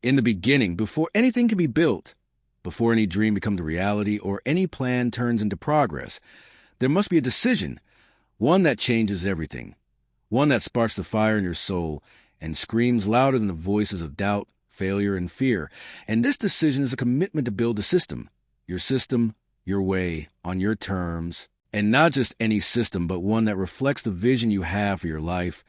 In the beginning, before anything can be built, before any dream becomes a reality or any plan turns into progress, there must be a decision, one that changes everything, one that sparks the fire in your soul and screams louder than the voices of doubt, failure, and fear. And this decision is a commitment to build a system, your way, on your terms, and not just any system, but one that reflects the vision you have for your life,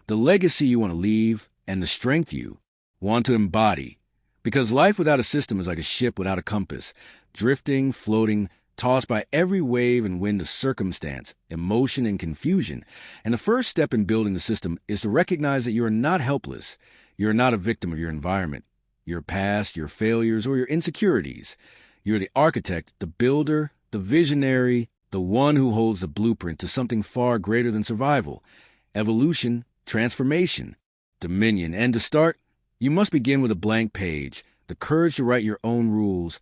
the legacy you want to leave, and the strength you want to embody. Because life without a system is like a ship without a compass, drifting, floating, tossed by every wave and wind of circumstance, emotion, and confusion. And the first step in building the system is to recognize that you are not helpless. You are not a victim of your environment, your past, your failures, or your insecurities. You are the architect, the builder, the visionary, the one who holds the blueprint to something far greater than survival, evolution, transformation, dominion. And to start, you must begin with a blank page, the courage to write your own rules,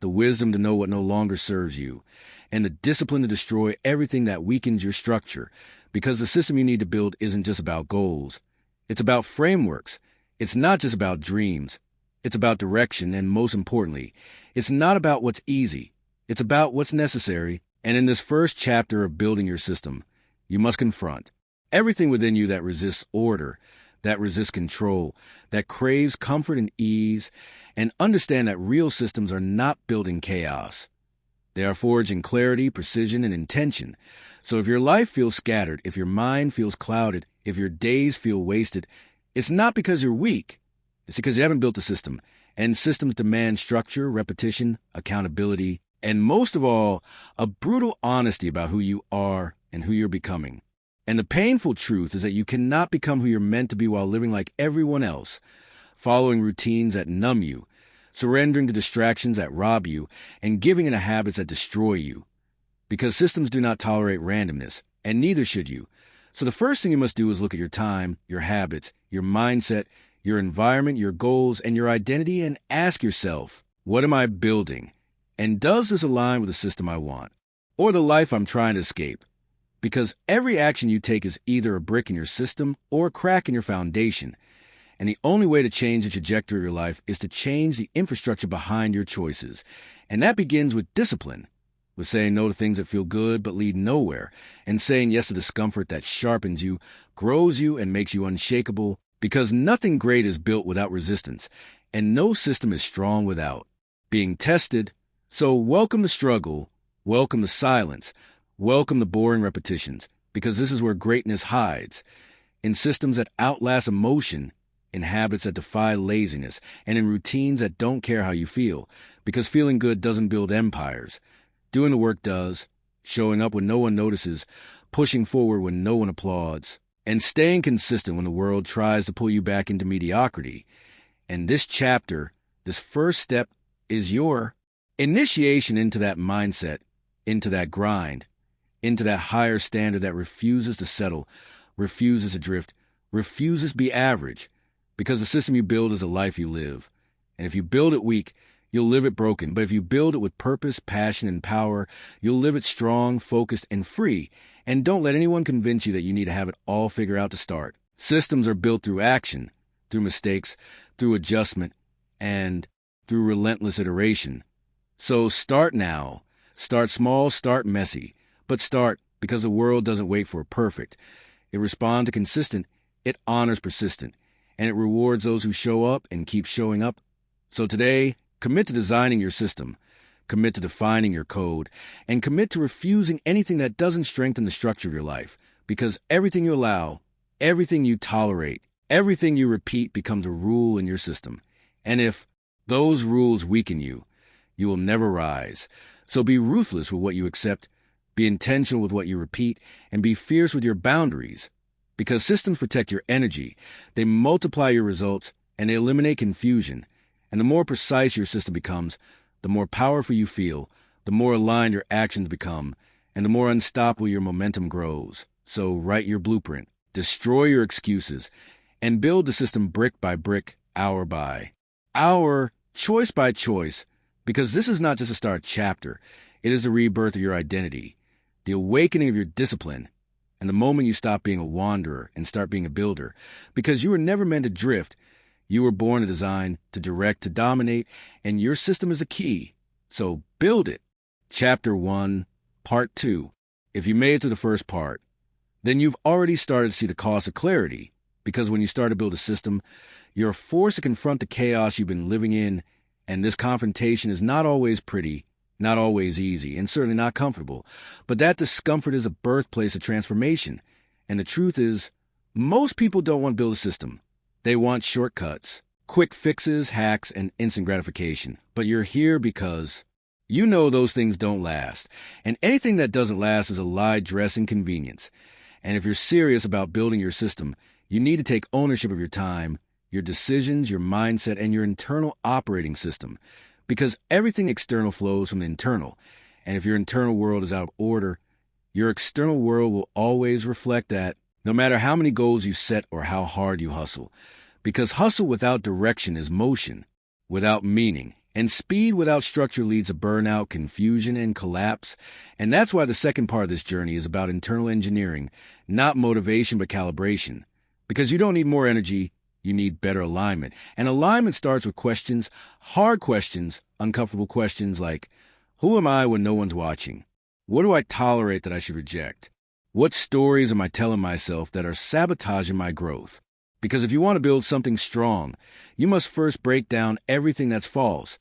the wisdom to know what no longer serves you, and the discipline to destroy everything that weakens your structure, because the system you need to build isn't just about goals. It's about frameworks. It's not just about dreams. It's about direction, and most importantly, it's not about what's easy. It's about what's necessary. And in this first chapter of building your system, you must confront everything within you that resists order, that resists control, that craves comfort and ease, and understand that real systems are not built in chaos. They are forged in clarity, precision, and intention. So if your life feels scattered, if your mind feels clouded, if your days feel wasted, it's not because you're weak. It's because you haven't built a system. And systems demand structure, repetition, accountability, and most of all, a brutal honesty about who you are and who you're becoming. And the painful truth is that you cannot become who you're meant to be while living like everyone else, following routines that numb you, surrendering to distractions that rob you, and giving into habits that destroy you. Because systems do not tolerate randomness, and neither should you. So the first thing you must do is look at your time, your habits, your mindset, your environment, your goals, and your identity, and ask yourself, what am I building? And does this align with the system I want, or the life I'm trying to escape? Because every action you take is either a brick in your system or a crack in your foundation. And the only way to change the trajectory of your life is to change the infrastructure behind your choices. And that begins with discipline, with saying no to things that feel good but lead nowhere, and saying yes to discomfort that sharpens you, grows you, and makes you unshakable. Because nothing great is built without resistance, and no system is strong without being tested. So welcome the struggle, welcome the silence, welcome the boring repetitions, because this is where greatness hides, in systems that outlast emotion, in habits that defy laziness, and in routines that don't care how you feel, because feeling good doesn't build empires. Doing the work does, showing up when no one notices, pushing forward when no one applauds, and staying consistent when the world tries to pull you back into mediocrity. And this chapter, this first step, is your initiation into that mindset, into that grind, into that higher standard that refuses to settle, refuses to drift, refuses to be average, because the system you build is a life you live. And if you build it weak, you'll live it broken. But if you build it with purpose, passion, and power, you'll live it strong, focused, and free. And don't let anyone convince you that you need to have it all figured out to start. Systems are built through action, through mistakes, through adjustment, and through relentless iteration. So start now. Start small, start messy. But start, because the world doesn't wait for a perfect. It responds to consistent, it honors persistent, and it rewards those who show up and keep showing up. So today, commit to designing your system, commit to defining your code, and commit to refusing anything that doesn't strengthen the structure of your life, because everything you allow, everything you tolerate, everything you repeat becomes a rule in your system. And if those rules weaken you, you will never rise. So be ruthless with what you accept, be intentional with what you repeat, and be fierce with your boundaries. Because systems protect your energy, they multiply your results, and they eliminate confusion. And the more precise your system becomes, the more powerful you feel, the more aligned your actions become, and the more unstoppable your momentum grows. So write your blueprint, destroy your excuses, and build the system brick by brick, hour by hour, choice by choice, because this is not just a start chapter, it is the rebirth of your identity, the awakening of your discipline, and the moment you stop being a wanderer and start being a builder. Because you were never meant to drift, You were born to design, to direct, to dominate, and your system is a key. So build it. Chapter 1, Part 2. If you made it to the first part, then you've already started to see the cost of clarity, because when you start to build a system, you're forced to confront the chaos you've been living in, and this confrontation is not always pretty, not always easy, and certainly not comfortable. But that discomfort is a birthplace of transformation. And the truth is, most people don't want to build a system. They want shortcuts, quick fixes, hacks, and instant gratification. But you're here because you know those things don't last. And anything that doesn't last is a lie dressed in convenience. And if you're serious about building your system, you need to take ownership of your time, your decisions, your mindset, and your internal operating system. Because everything external flows from the internal. And if your internal world is out of order, your external world will always reflect that, no matter how many goals you set or how hard you hustle. Because hustle without direction is motion, without meaning. And speed without structure leads to burnout, confusion, and collapse. And that's why the second part of this journey is about internal engineering, not motivation but calibration. Because you don't need more energy, you need better alignment. And alignment starts with questions, hard questions, uncomfortable questions like, who am I when no one's watching? What do I tolerate that I should reject? What stories am I telling myself that are sabotaging my growth? Because if you want to build something strong, you must first break down everything that's false.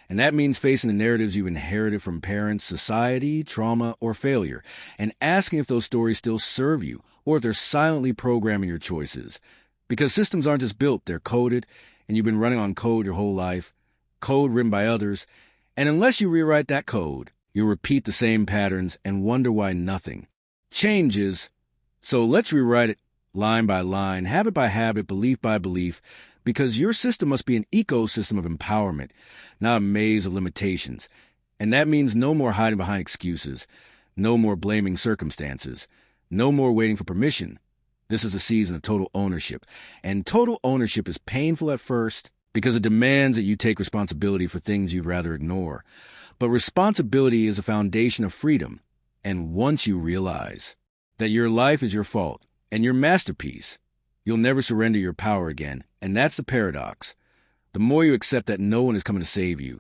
And that means facing the narratives you've inherited from parents, society, trauma, or failure, and asking if those stories still serve you, or if they're silently programming your choices. Because systems aren't just built, they're coded, and you've been running on code your whole life, code written by others, and unless you rewrite that code, you'll repeat the same patterns and wonder why nothing changes. So let's rewrite it line by line, habit by habit, belief by belief, because your system must be an ecosystem of empowerment, not a maze of limitations. And that means no more hiding behind excuses, no more blaming circumstances, no more waiting for permission. This is a season of total ownership. And total ownership is painful at first because it demands that you take responsibility for things you'd rather ignore. But responsibility is a foundation of freedom. And once you realize that your life is your fault and your masterpiece, you'll never surrender your power again. And that's the paradox. The more you accept that no one is coming to save you,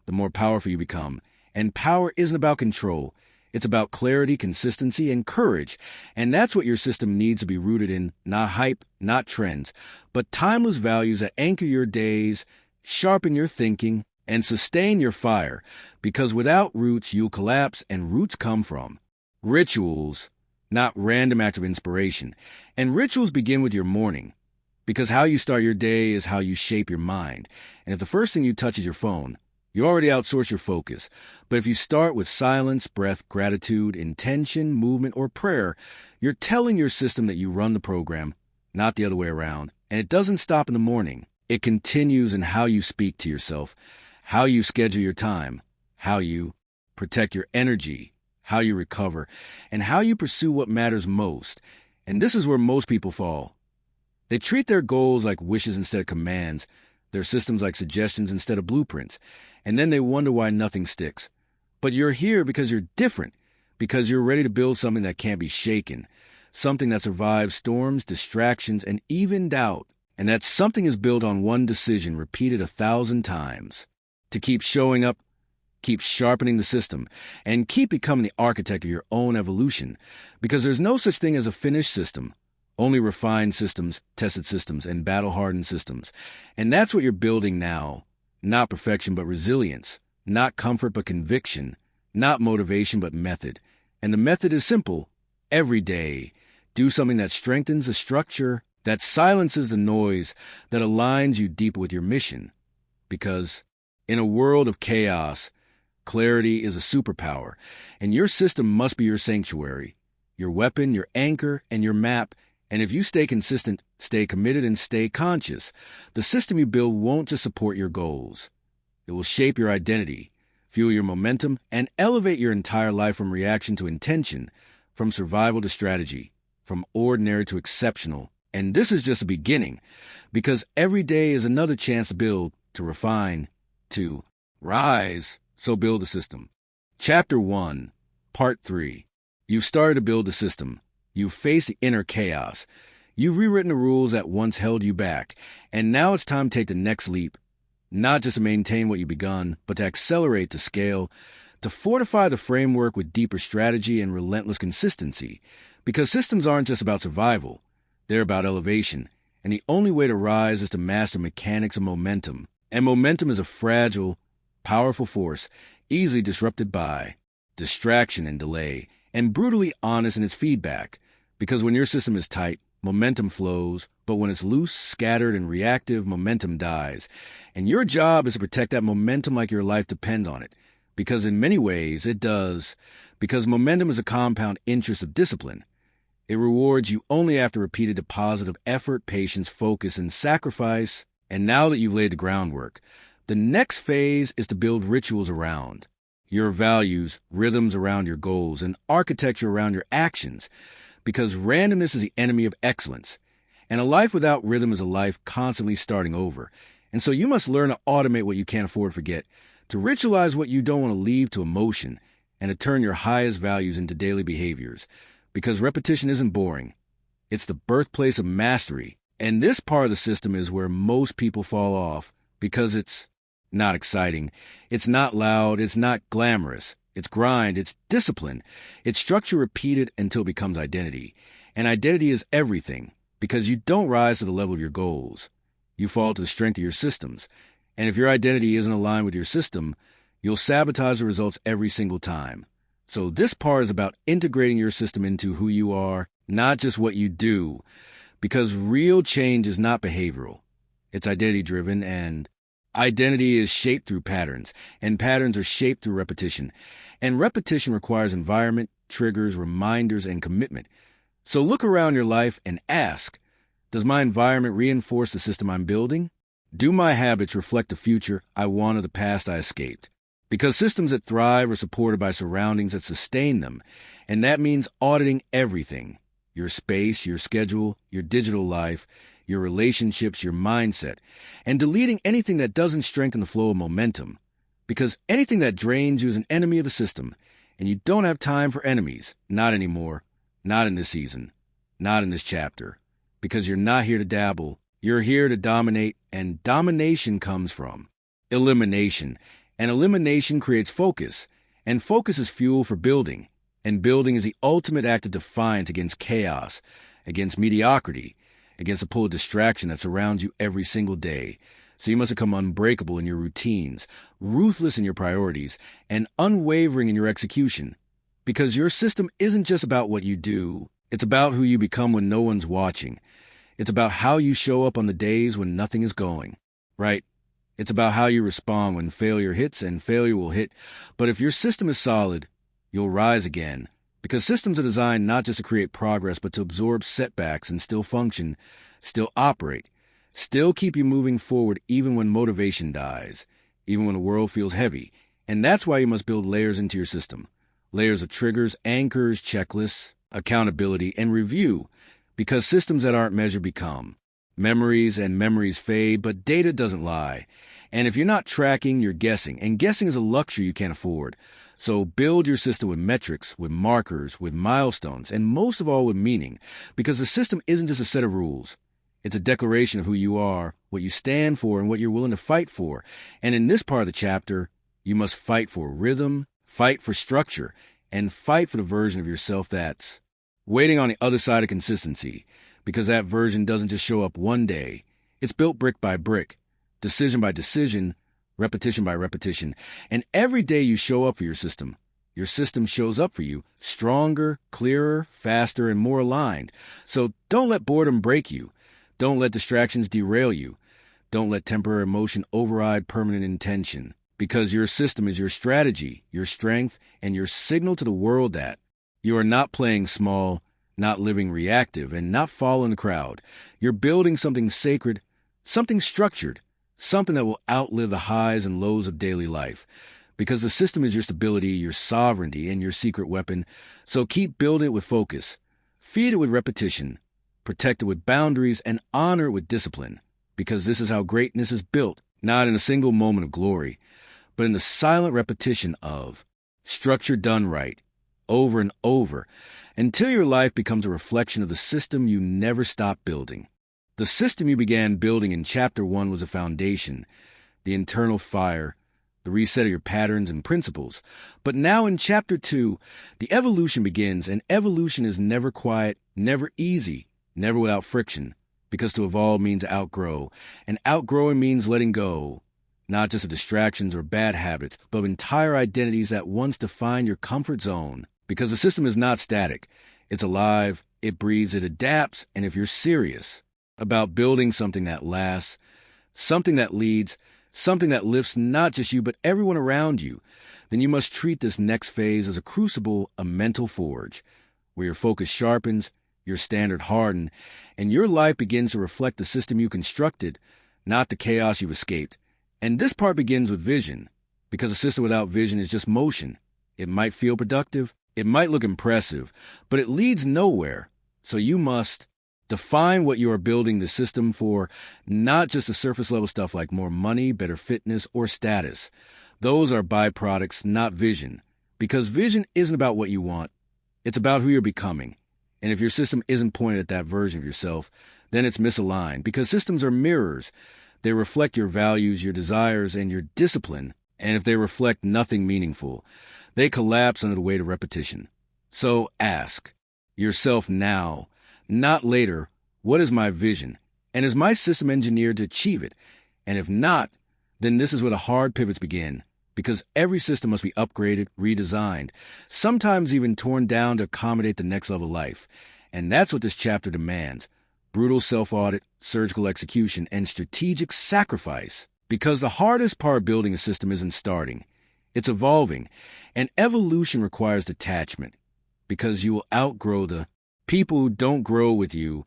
the more powerful you become. And power isn't about control. It's about clarity, consistency, and courage. And that's what your system needs to be rooted in, not hype, not trends, but timeless values that anchor your days, sharpen your thinking, and sustain your fire. Because without roots, you'll collapse, and roots come from rituals, not random acts of inspiration. And rituals begin with your morning, because how you start your day is how you shape your mind. And if the first thing you touch is your phone, you already outsource your focus. But if you start with silence, breath, gratitude, intention, movement, or prayer, you're telling your system that you run the program, not the other way around. And it doesn't stop in the morning. It continues in how you speak to yourself, how you schedule your time, how you protect your energy, how you recover, and how you pursue what matters most. And this is where most people fall. They treat their goals like wishes instead of commands, their systems like suggestions instead of blueprints, and then they wonder why nothing sticks. But you're here because you're different, because you're ready to build something that can't be shaken, something that survives storms, distractions, and even doubt. And that something is built on one decision repeated 1,000 times. To keep showing up, keep sharpening the system, and keep becoming the architect of your own evolution. Because there's no such thing as a finished system, only refined systems, tested systems, and battle-hardened systems. And that's what you're building now. Not perfection, but resilience. Not comfort, but conviction. Not motivation, but method. And the method is simple. Every day, do something that strengthens the structure, that silences the noise, that aligns you deeper with your mission. Because in a world of chaos, clarity is a superpower, and your system must be your sanctuary, your weapon, your anchor, and your map. And if you stay consistent, stay committed, and stay conscious, the system you build won't just support your goals. It will shape your identity, fuel your momentum, and elevate your entire life from reaction to intention, from survival to strategy, from ordinary to exceptional. And this is just the beginning, because every day is another chance to build, to refine, to rise. So build a system. Chapter 1, Part 3. You've started to build a system. You've faced the inner chaos. You've rewritten the rules that once held you back, and now it's time to take the next leap, not just to maintain what you've begun, but to accelerate, to scale, to fortify the framework with deeper strategy and relentless consistency. Because systems aren't just about survival, they're about elevation, and the only way to rise is to master mechanics of momentum. And momentum is a fragile, powerful force, easily disrupted by distraction and delay, and brutally honest in its feedback. Because when your system is tight, momentum flows, but when it's loose, scattered, and reactive, momentum dies. And your job is to protect that momentum like your life depends on it. Because in many ways, it does. Because momentum is a compound interest of discipline. It rewards you only after repeated deposit of effort, patience, focus, and sacrifice. And now that you've laid the groundwork, the next phase is to build rituals around your values, rhythms around your goals, and architecture around your actions. Because randomness is the enemy of excellence. And a life without rhythm is a life constantly starting over. And so you must learn to automate what you can't afford to forget, to ritualize what you don't want to leave to emotion, and to turn your highest values into daily behaviors. Because repetition isn't boring. It's the birthplace of mastery. And this part of the system is where most people fall off because it's not exciting. It's not loud. It's not glamorous. It's grind. It's discipline. It's structure repeated until it becomes identity. And identity is everything because you don't rise to the level of your goals. You fall to the strength of your systems. And if your identity isn't aligned with your system, you'll sabotage the results every single time. So this part is about integrating your system into who you are, not just what you do, because real change is not behavioral. It's identity-driven, and identity is shaped through patterns, and patterns are shaped through repetition. And repetition requires environment, triggers, reminders, and commitment. So look around your life and ask, does my environment reinforce the system I'm building? Do my habits reflect the future I want or the past I escaped? Because systems that thrive are supported by surroundings that sustain them, and that means auditing everything. Your space, your schedule, your digital life, your relationships, your mindset, and deleting anything that doesn't strengthen the flow of momentum. Because anything that drains you is an enemy of the system, and you don't have time for enemies. Not anymore. Not in this season. Not in this chapter. Because you're not here to dabble. You're here to dominate, and domination comes from elimination. And elimination creates focus, and focus is fuel for building. And building is the ultimate act of defiance against chaos, against mediocrity, against the pull of distraction that surrounds you every single day. So you must become unbreakable in your routines, ruthless in your priorities, and unwavering in your execution. Because your system isn't just about what you do. It's about who you become when no one's watching. It's about how you show up on the days when nothing is going, right? It's about how you respond when failure hits, and failure will hit. But if your system is solid, you'll rise again. Because systems are designed not just to create progress, but to absorb setbacks and still function, still operate, still keep you moving forward even when motivation dies, even when the world feels heavy. And that's why you must build layers into your system. Layers of triggers, anchors, checklists, accountability, and review. Because systems that aren't measured become memories, and memories fade, but data doesn't lie. And if you're not tracking, you're guessing. And guessing is a luxury you can't afford. So build your system with metrics, with markers, with milestones, and most of all with meaning. Because the system isn't just a set of rules. It's a declaration of who you are, what you stand for, and what you're willing to fight for. And in this part of the chapter, you must fight for rhythm, fight for structure, and fight for the version of yourself that's waiting on the other side of consistency. Because that version doesn't just show up one day. It's built brick by brick, decision by decision, repetition by repetition. And every day you show up for your system shows up for you, stronger, clearer, faster, and more aligned. So don't let boredom break you. Don't let distractions derail you. Don't let temporary emotion override permanent intention. Because your system is your strategy, your strength, and your signal to the world that you are not playing small, not living reactive, and not following the crowd. You're building something sacred, something structured, something that will outlive the highs and lows of daily life. Because the system is your stability, your sovereignty, and your secret weapon. So keep building it with focus. Feed it with repetition. Protect it with boundaries, and honor it with discipline. Because this is how greatness is built, not in a single moment of glory, but in the silent repetition of structure done right, over and over, until your life becomes a reflection of the system you never stopped building. The system you began building in Chapter 1 was a foundation, the internal fire, the reset of your patterns and principles. But now in Chapter 2, the evolution begins, and evolution is never quiet, never easy, never without friction, because to evolve means to outgrow, and outgrowing means letting go, not just of distractions or bad habits, but of entire identities that once defined your comfort zone. Because the system is not static. It's alive, it breathes, it adapts, and if you're serious about building something that lasts, something that leads, something that lifts not just you but everyone around you, then you must treat this next phase as a crucible, a mental forge, where your focus sharpens, your standard hardened, and your life begins to reflect the system you constructed, not the chaos you've escaped. And this part begins with vision, because a system without vision is just motion. It might feel productive, it might look impressive, but it leads nowhere. So you must define what you are building the system for, not just the surface level stuff like more money, better fitness, or status. Those are byproducts, not vision. Because vision isn't about what you want. It's about who you're becoming. And if your system isn't pointed at that version of yourself, then it's misaligned. Because systems are mirrors. They reflect your values, your desires, and your discipline. And if they reflect nothing meaningful, they collapse under the weight of repetition. So ask yourself now, not later, what is my vision? And is my system engineered to achieve it? And if not, then this is where the hard pivots begin. Because every system must be upgraded, redesigned, sometimes even torn down to accommodate the next level of life. And that's what this chapter demands. Brutal self-audit, surgical execution, and strategic sacrifice. Because the hardest part of building a system isn't starting. It's evolving. And evolution requires detachment. Because you will outgrow the people who don't grow with you.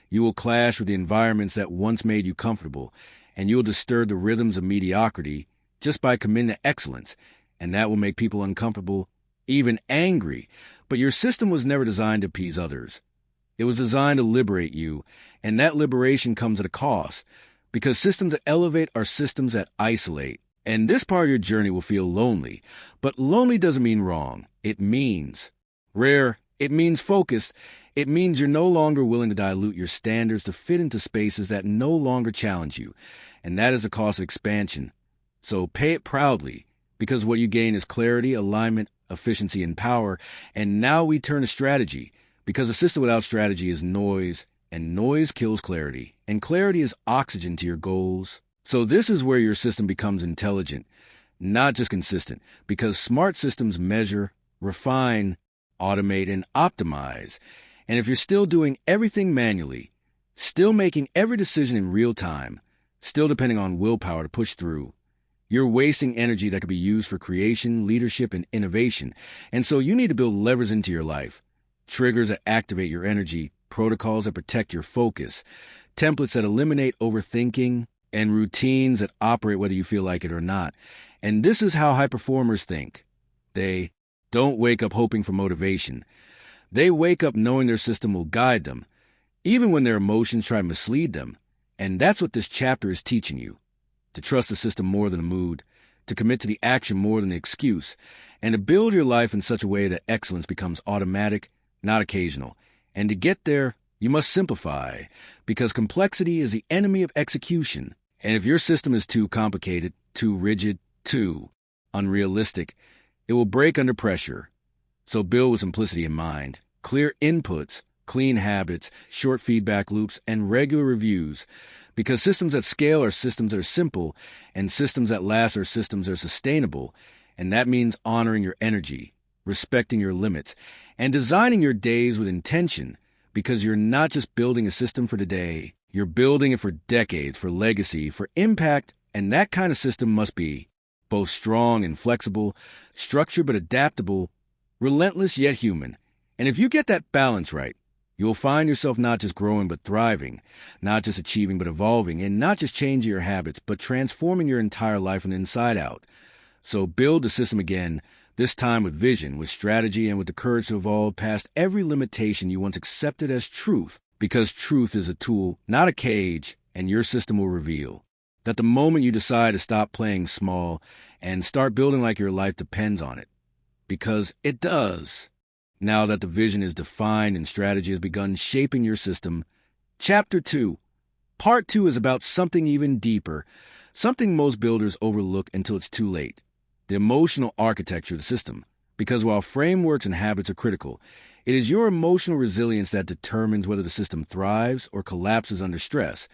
You will clash with the environments that once made you comfortable. And you'll disturb the rhythms of mediocrity just by committing to excellence. And that will make people uncomfortable, even angry. But your system was never designed to appease others. It was designed to liberate you. And that liberation comes at a cost. Because systems that elevate are systems that isolate. And this part of your journey will feel lonely. But lonely doesn't mean wrong. It means rare. It means focused. It means you're no longer willing to dilute your standards to fit into spaces that no longer challenge you. And that is the cost of expansion. So pay it proudly, because what you gain is clarity, alignment, efficiency, and power. And now we turn to strategy, because a system without strategy is noise, and noise kills clarity. And clarity is oxygen to your goals. So this is where your system becomes intelligent, not just consistent, because smart systems measure, refine, automate, and optimize. And if you're still doing everything manually, still making every decision in real time, still depending on willpower to push through, you're wasting energy that could be used for creation, leadership, and innovation. And so you need to build levers into your life, triggers that activate your energy, protocols that protect your focus, templates that eliminate overthinking, and routines that operate whether you feel like it or not. And this is how high performers think. They don't wake up hoping for motivation. They wake up knowing their system will guide them, even when their emotions try to mislead them. And that's what this chapter is teaching you. To trust the system more than the mood, to commit to the action more than the excuse, and to build your life in such a way that excellence becomes automatic, not occasional. And to get there, you must simplify, because complexity is the enemy of execution. And if your system is too complicated, too rigid, too unrealistic, it will break under pressure. So build with simplicity in mind. Clear inputs, clean habits, short feedback loops, and regular reviews. Because systems that scale are systems that are simple, and systems that last are systems that are sustainable. And that means honoring your energy, respecting your limits, and designing your days with intention. Because you're not just building a system for today. You're building it for decades, for legacy, for impact. And that kind of system must be both strong and flexible, structured but adaptable, relentless yet human. And if you get that balance right, you will find yourself not just growing but thriving, not just achieving but evolving, and not just changing your habits but transforming your entire life from the inside out. So build the system again, this time with vision, with strategy, and with the courage to evolve past every limitation you once accepted as truth, because truth is a tool, not a cage, and your system will reveal that the moment you decide to stop playing small and start building like your life depends on it, because it does. Now that the vision is defined and strategy has begun shaping your system, Chapter 2. Part 2 is about something even deeper, something most builders overlook until it's too late: the emotional architecture of the system. Because while frameworks and habits are critical, it is your emotional resilience that determines whether the system thrives or collapses under stress,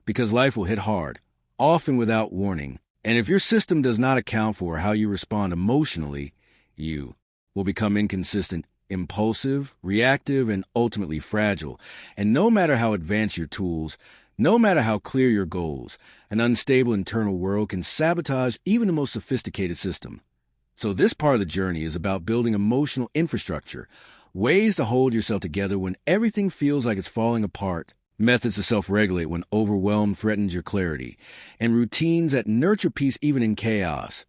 because life will hit hard, often without warning. And if your system does not account for how you respond emotionally, you will become inconsistent, impulsive, reactive, and ultimately fragile. And no matter how advanced your tools, no matter how clear your goals, an unstable internal world can sabotage even the most sophisticated system. So this part of the journey is about building emotional infrastructure, ways to hold yourself together when everything feels like it's falling apart, methods to self-regulate when overwhelm threatens your clarity, and routines that nurture peace even in chaos.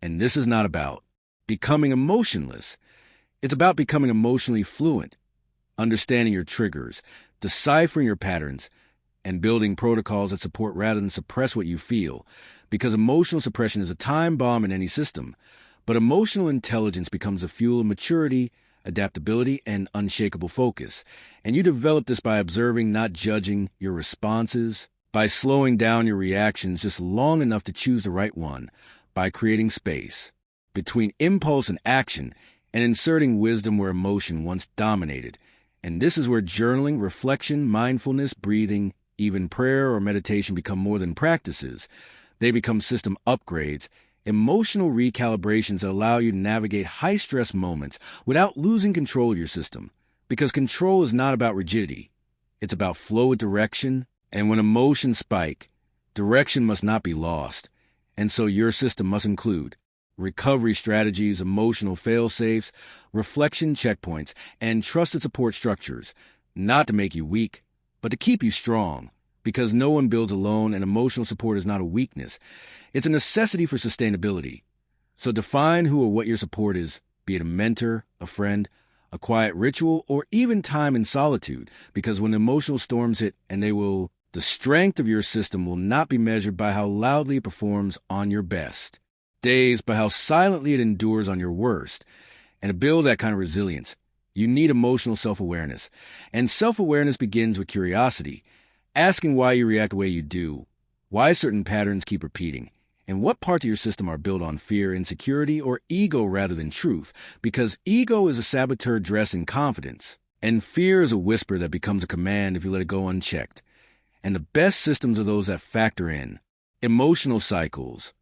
And this is not about becoming emotionless. It's about becoming emotionally fluent, understanding your triggers, deciphering your patterns, and building protocols that support rather than suppress what you feel, because emotional suppression is a time bomb in any system. But emotional intelligence becomes a fuel of maturity, adaptability, and unshakable focus. And you develop this by observing, not judging, your responses, by slowing down your reactions just long enough to choose the right one, by creating space between impulse and action, and inserting wisdom where emotion once dominated. And this is where journaling, reflection, mindfulness, breathing, even prayer or meditation become more than practices. They become system upgrades, emotional recalibrations that allow you to navigate high-stress moments without losing control of your system. Because control is not about rigidity. It's about flow with direction, and when emotions spike, direction must not be lost. And so your system must include recovery strategies, emotional fail-safes, reflection checkpoints, and trusted support structures, not to make you weak, but to keep you strong. Because no one builds alone, and emotional support is not a weakness. It's a necessity for sustainability. So define who or what your support is, be it a mentor, a friend, a quiet ritual, or even time in solitude. Because when emotional storms hit, the strength of your system will not be measured by how loudly it performs on your best days, but how silently it endures on your worst. And to build that kind of resilience, you need emotional self-awareness. And self-awareness begins with curiosity, asking why you react the way you do, why certain patterns keep repeating, and what parts of your system are built on fear, insecurity, or ego rather than truth. Because ego is a saboteur dressed in confidence, and fear is a whisper that becomes a command if you let it go unchecked. And the best systems are those that factor in emotional cycles.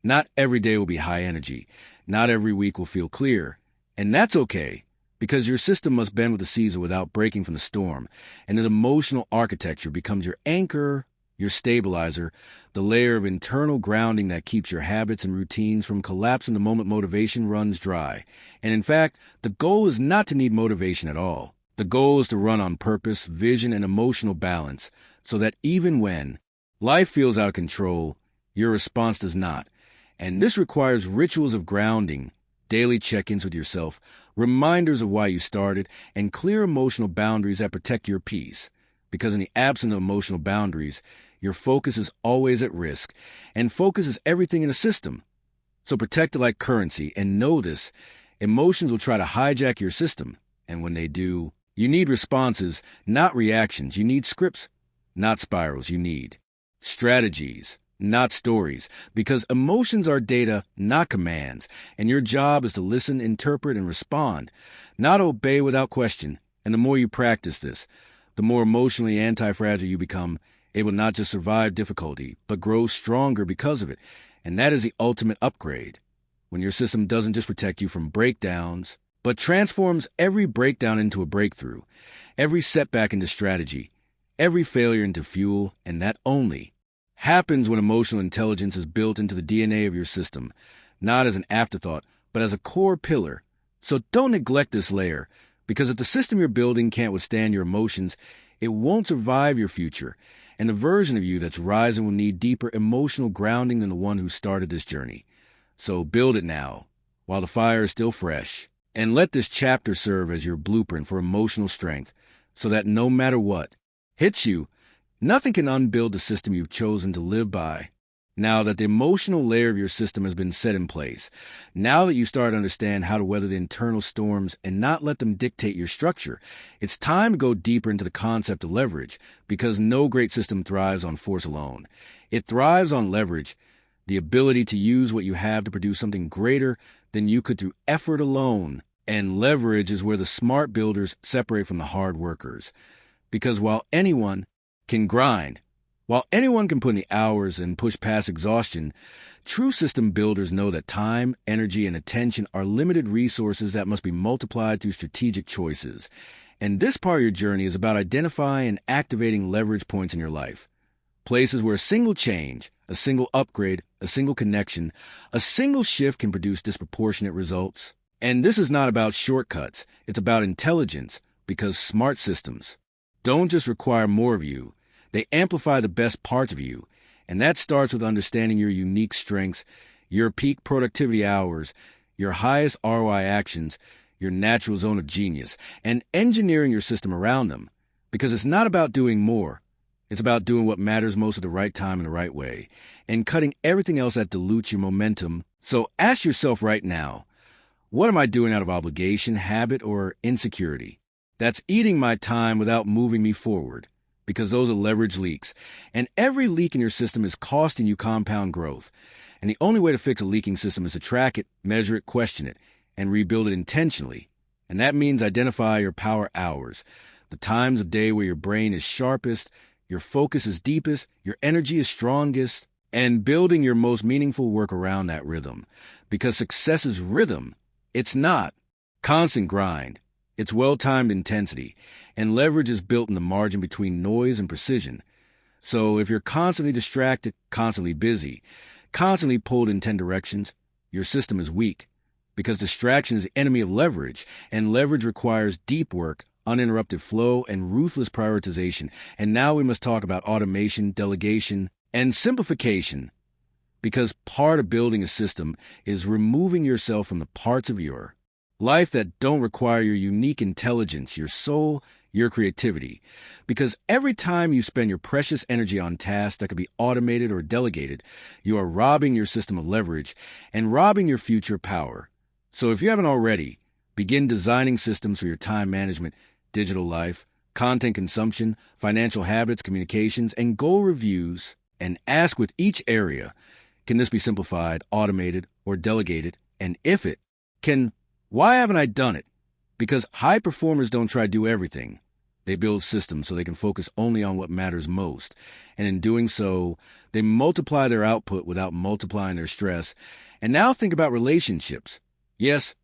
Not every day will be high energy. Not every week will feel clear. And that's okay, because your system must bend with the season without breaking from the storm. And this emotional architecture becomes your anchor, your stabilizer, the layer of internal grounding that keeps your habits and routines from collapsing the moment motivation runs dry. And in fact, the goal is not to need motivation at all. The goal is to run on purpose, vision, and emotional balance, so that even when life feels out of control, your response does not. And this requires rituals of grounding, daily check-ins with yourself, reminders of why you started, and clear emotional boundaries that protect your peace. Because in the absence of emotional boundaries, your focus is always at risk, and focus is everything in a system. So protect it like currency, and know this: emotions will try to hijack your system, and when they do, you need responses, not reactions. You need scripts, not spirals. You need strategies, not stories, because emotions are data, not commands, and your job is to listen, interpret, and respond, not obey without question. And the more you practice this, the more emotionally anti-fragile you become, able not just survive difficulty, but grow stronger because of it. And that is the ultimate upgrade, when your system doesn't just protect you from breakdowns, but transforms every breakdown into a breakthrough, every setback into strategy, every failure into fuel. And that only happens when emotional intelligence is built into the DNA of your system, not as an afterthought, but as a core pillar. So don't neglect this layer, because if the system you're building can't withstand your emotions, it won't survive your future. And the version of you that's rising will need deeper emotional grounding than the one who started this journey. So build it now, while the fire is still fresh. And let this chapter serve as your blueprint for emotional strength, so that no matter what hits you, nothing can unbuild the system you've chosen to live by. Now that the emotional layer of your system has been set in place, now that you start to understand how to weather the internal storms and not let them dictate your structure, it's time to go deeper into the concept of leverage, because no great system thrives on force alone. It thrives on leverage, the ability to use what you have to produce something greater than you could through effort alone. And leverage is where the smart builders separate from the hard workers. Because while anyone can grind, while anyone can put in the hours and push past exhaustion, true system builders know that time, energy, and attention are limited resources that must be multiplied through strategic choices. And this part of your journey is about identifying and activating leverage points in your life. Places where a single change, a single upgrade, a single connection, a single shift can produce disproportionate results. And this is not about shortcuts. It's about intelligence, because smart systems don't just require more of you. They amplify the best parts of you, and that starts with understanding your unique strengths, your peak productivity hours, your highest ROI actions, your natural zone of genius, and engineering your system around them. Because it's not about doing more. It's about doing what matters most at the right time in the right way, and cutting everything else that dilutes your momentum. So ask yourself right now, what am I doing out of obligation, habit, or insecurity that's eating my time without moving me forward? Because those are leverage leaks. And every leak in your system is costing you compound growth. And the only way to fix a leaking system is to track it, measure it, question it, and rebuild it intentionally. And that means identify your power hours, the times of day where your brain is sharpest, your focus is deepest, your energy is strongest, and building your most meaningful work around that rhythm. Because success is rhythm. It's not constant grind. It's well-timed intensity, and leverage is built in the margin between noise and precision. So if you're constantly distracted, constantly busy, constantly pulled in 10 directions, your system is weak, because distraction is the enemy of leverage, and leverage requires deep work, uninterrupted flow, and ruthless prioritization. And now we must talk about automation, delegation, and simplification, because part of building a system is removing yourself from the parts of your life that don't require your unique intelligence, your soul, your creativity. Because every time you spend your precious energy on tasks that could be automated or delegated, you are robbing your system of leverage and robbing your future power. So if you haven't already, begin designing systems for your time management, digital life, content consumption, financial habits, communications, and goal reviews, and ask with each area, can this be simplified, automated, or delegated? And if it can, why haven't I done it? Because high performers don't try to do everything. They build systems so they can focus only on what matters most. And in doing so, they multiply their output without multiplying their stress. And now think about relationships. Yes,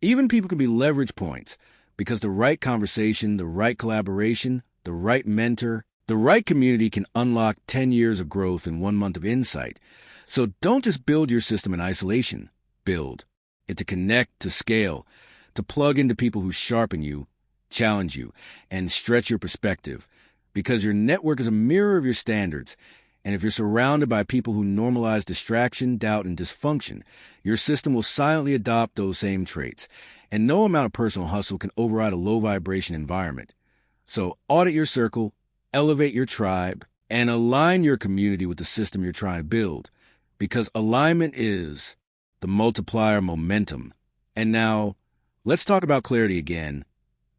even people can be leverage points, because the right conversation, the right collaboration, the right mentor, the right community can unlock 10 years of growth in 1 month of insight. So don't just build your system in isolation. Build it to connect, to scale, to plug into people who sharpen you, challenge you, and stretch your perspective. Because your network is a mirror of your standards. And if you're surrounded by people who normalize distraction, doubt, and dysfunction, your system will silently adopt those same traits. And no amount of personal hustle can override a low-vibration environment. So audit your circle, elevate your tribe, and align your community with the system you're trying to build. Because alignment is the multiplier momentum. And now, let's talk about clarity again.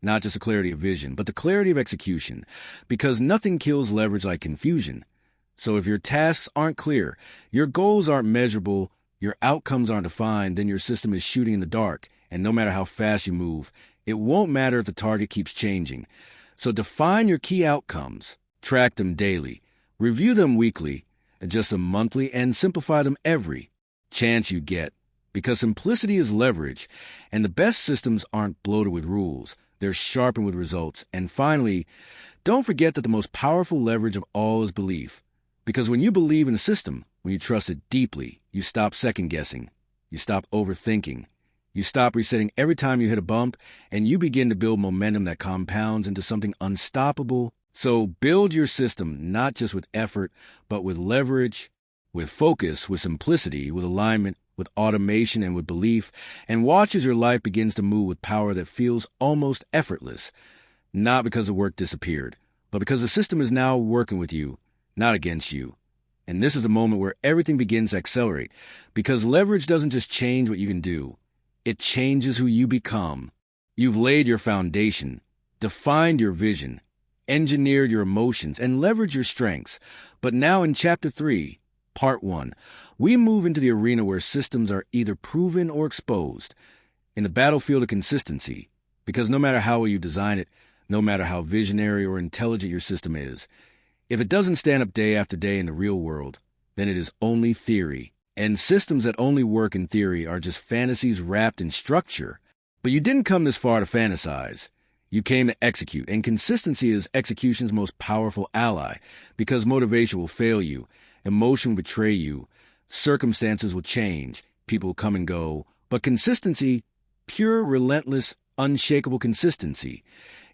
Not just the clarity of vision, but the clarity of execution. Because nothing kills leverage like confusion. So if your tasks aren't clear, your goals aren't measurable, your outcomes aren't defined, then your system is shooting in the dark. And no matter how fast you move, it won't matter if the target keeps changing. So define your key outcomes, track them daily, review them weekly, adjust them monthly, and simplify them every chance you get. Because simplicity is leverage, and the best systems aren't bloated with rules. They're sharpened with results. And finally, don't forget that the most powerful leverage of all is belief. Because when you believe in a system, when you trust it deeply, you stop second-guessing, you stop overthinking, you stop resetting every time you hit a bump, and you begin to build momentum that compounds into something unstoppable. So build your system not just with effort, but with leverage, with focus, with simplicity, with alignment, with automation, and with belief, and watch as your life begins to move with power that feels almost effortless. Not because the work disappeared, but because the system is now working with you, not against you. And this is the moment where everything begins to accelerate, because leverage doesn't just change what you can do, it changes who you become. You've laid your foundation, defined your vision, engineered your emotions, and leveraged your strengths. But now in Chapter 3, Part 1, we move into the arena where systems are either proven or exposed, in the battlefield of consistency, because no matter how well you design it, no matter how visionary or intelligent your system is, if it doesn't stand up day after day in the real world, then it is only theory. And systems that only work in theory are just fantasies wrapped in structure. But you didn't come this far to fantasize. You came to execute, and consistency is execution's most powerful ally, because motivation will fail you, emotion will betray you, circumstances will change, people will come and go. But consistency, pure, relentless, unshakable consistency,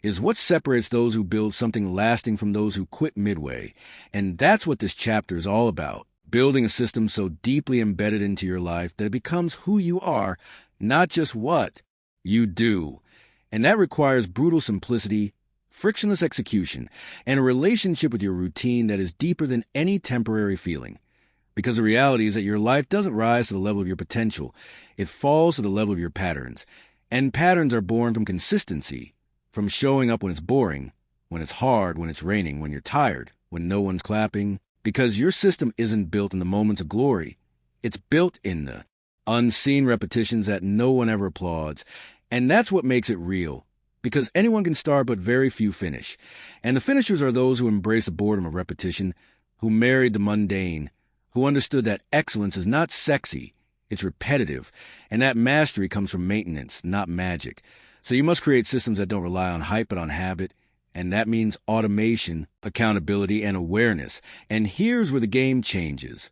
is what separates those who build something lasting from those who quit midway. And that's what this chapter is all about. Building a system so deeply embedded into your life that it becomes who you are, not just what you do. And that requires brutal simplicity, frictionless execution, and a relationship with your routine that is deeper than any temporary feeling. Because the reality is that your life doesn't rise to the level of your potential. It falls to the level of your patterns. And patterns are born from consistency, from showing up when it's boring, when it's hard, when it's raining, when you're tired, when no one's clapping. Because your system isn't built in the moments of glory. It's built in the unseen repetitions that no one ever applauds. And that's what makes it real. Because anyone can start, but very few finish. And the finishers are those who embrace the boredom of repetition, who married the mundane, who understood that excellence is not sexy, it's repetitive, and that mastery comes from maintenance, not magic. So you must create systems that don't rely on hype but on habit, and that means automation, accountability, and awareness. And here's where the game changes.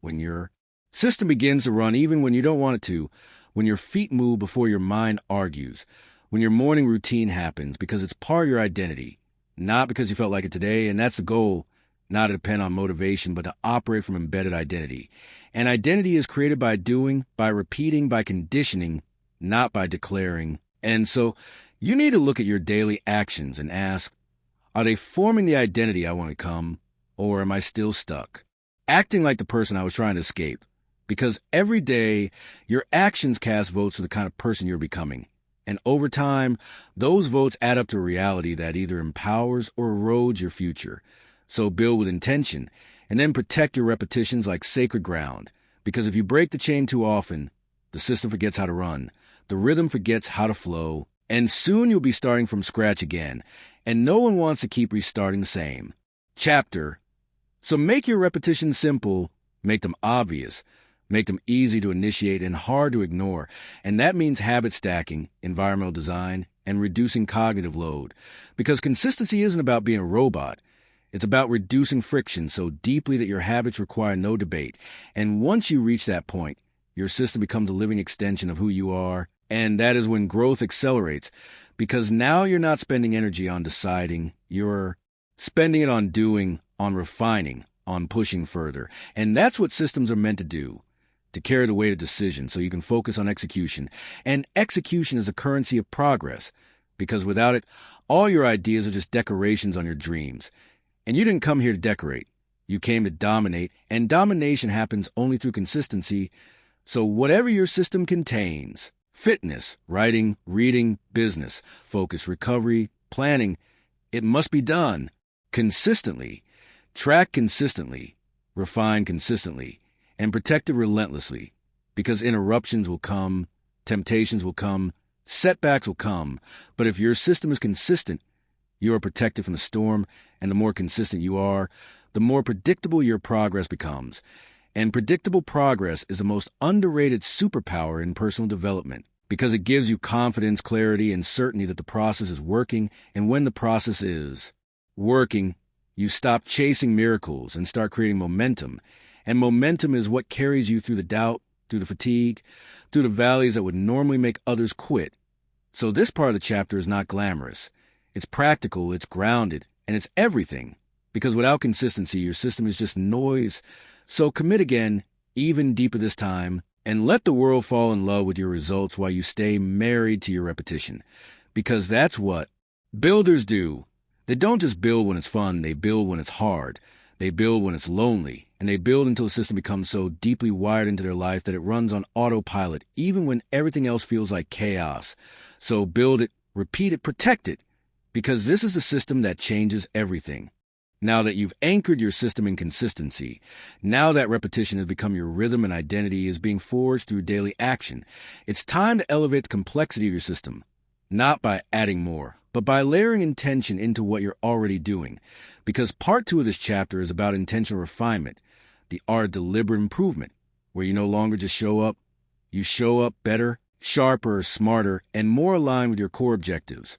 When your system begins to run even when you don't want it to, when your feet move before your mind argues, when your morning routine happens because it's part of your identity, not because you felt like it today, and that's the goal, not to depend on motivation, but to operate from embedded identity. And identity is created by doing, by repeating, by conditioning, not by declaring. And so you need to look at your daily actions and ask, are they forming the identity I want to become, or am I still stuck, acting like the person I was trying to escape? Because every day, your actions cast votes for the kind of person you're becoming. And over time, those votes add up to a reality that either empowers or erodes your future. So build with intention, and then protect your repetitions like sacred ground. Because if you break the chain too often, the system forgets how to run, the rhythm forgets how to flow, and soon you'll be starting from scratch again. And no one wants to keep restarting the same. Chapter. So make your repetitions simple, make them obvious, make them easy to initiate and hard to ignore. And that means habit stacking, environmental design, and reducing cognitive load. Because consistency isn't about being a robot. It's about reducing friction so deeply that your habits require no debate. And once you reach that point, your system becomes a living extension of who you are. And that is when growth accelerates. Because now you're not spending energy on deciding. You're spending it on doing, on refining, on pushing further. And that's what systems are meant to do. To carry the weight of decision so you can focus on execution. And execution is a currency of progress. Because without it, all your ideas are just decorations on your dreams. And you didn't come here to decorate. You came to dominate, and domination happens only through consistency. So whatever your system contains, fitness, writing, reading, business, focus, recovery, planning, it must be done consistently, track consistently, refine consistently, and protect it relentlessly. Because interruptions will come, temptations will come, setbacks will come. But if your system is consistent, you are protected from the storm, and the more consistent you are, the more predictable your progress becomes. And predictable progress is the most underrated superpower in personal development because it gives you confidence, clarity, and certainty that the process is working. And when the process is working, you stop chasing miracles and start creating momentum. And momentum is what carries you through the doubt, through the fatigue, through the valleys that would normally make others quit. So this part of the chapter is not glamorous. It's practical, it's grounded, and it's everything. Because without consistency, your system is just noise. So commit again, even deeper this time, and let the world fall in love with your results while you stay married to your repetition. Because that's what builders do. They don't just build when it's fun, they build when it's hard. They build when it's lonely, And they build until the system becomes so deeply wired into their life that it runs on autopilot, even when everything else feels like chaos. So build it, repeat it, protect it, because this is the system that changes everything. Now that you've anchored your system in consistency, now that repetition has become your rhythm and identity is being forged through daily action, it's time to elevate the complexity of your system, not by adding more, but by layering intention into what you're already doing. Because part 2 of this chapter is about intentional refinement, the art of deliberate improvement, where you no longer just show up, you show up better, sharper, smarter, and more aligned with your core objectives.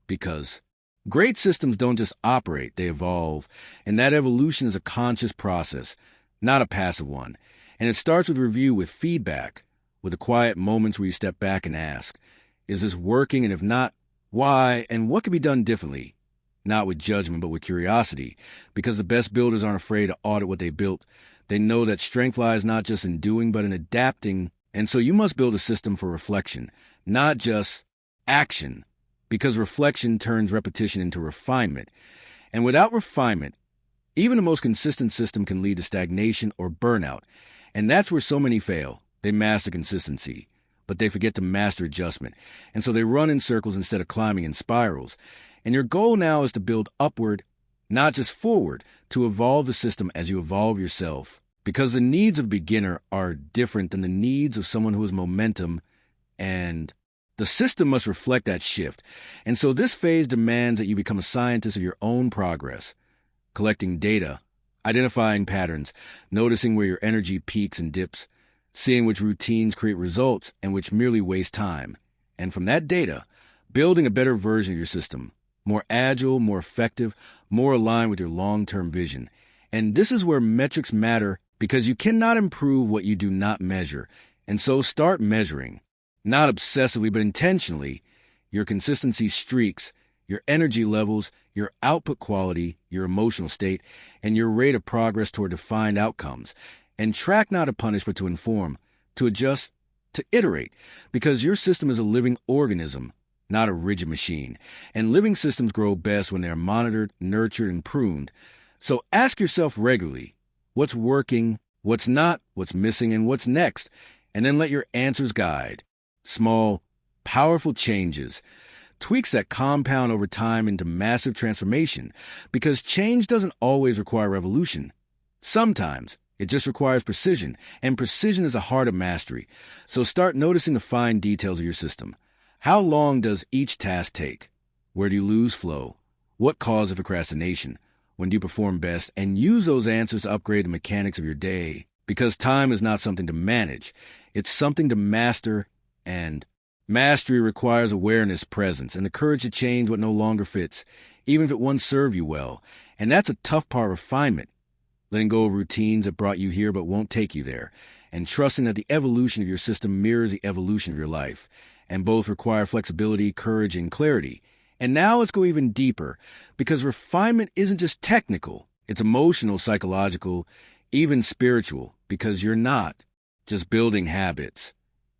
Because great systems don't just operate, they evolve, and that evolution is a conscious process, not a passive one. And it starts with review, with feedback, with the quiet moments where you step back and ask, is this working? And if not, why? And what could be done differently? Not with judgment, but with curiosity, because the best builders aren't afraid to audit what they built. They know that strength lies not just in doing, but in adapting. And so you must build a system for reflection, not just action, because reflection turns repetition into refinement. And without refinement, even the most consistent system can lead to stagnation or burnout. And that's where so many fail. They master consistency, but they forget to master adjustment. And so they run in circles instead of climbing in spirals. And your goal now is to build upward, not just forward, to evolve the system as you evolve yourself. Because the needs of a beginner are different than the needs of someone who has momentum, and the system must reflect that shift. And so this phase demands that you become a scientist of your own progress, collecting data, identifying patterns, noticing where your energy peaks and dips, seeing which routines create results and which merely waste time. And from that data, building a better version of your system, more agile, more effective, more aligned with your long-term vision. And this is where metrics matter, because you cannot improve what you do not measure. And so start measuring, not obsessively, but intentionally, your consistency streaks, your energy levels, your output quality, your emotional state, and your rate of progress toward defined outcomes. And track not to punish, but to inform, to adjust, to iterate, because your system is a living organism, not a rigid machine. And living systems grow best when they are monitored, nurtured, and pruned. So ask yourself regularly, what's working, what's not, what's missing, and what's next? And then let your answers guide. Small, powerful changes, tweaks that compound over time into massive transformation, because change doesn't always require revolution. Sometimes it just requires precision, and precision is the heart of mastery. So start noticing the fine details of your system. How long does each task take? Where do you lose flow? What causes procrastination? When do you perform best? And use those answers to upgrade the mechanics of your day. Because time is not something to manage. It's something to master, and mastery requires awareness, presence, and the courage to change what no longer fits, even if it once served you well. And that's a tough part of refinement. Letting go of routines that brought you here but won't take you there, and trusting that the evolution of your system mirrors the evolution of your life. And both require flexibility, courage, and clarity. And now let's go even deeper, because refinement isn't just technical. It's emotional, psychological, even spiritual, because you're not just building habits.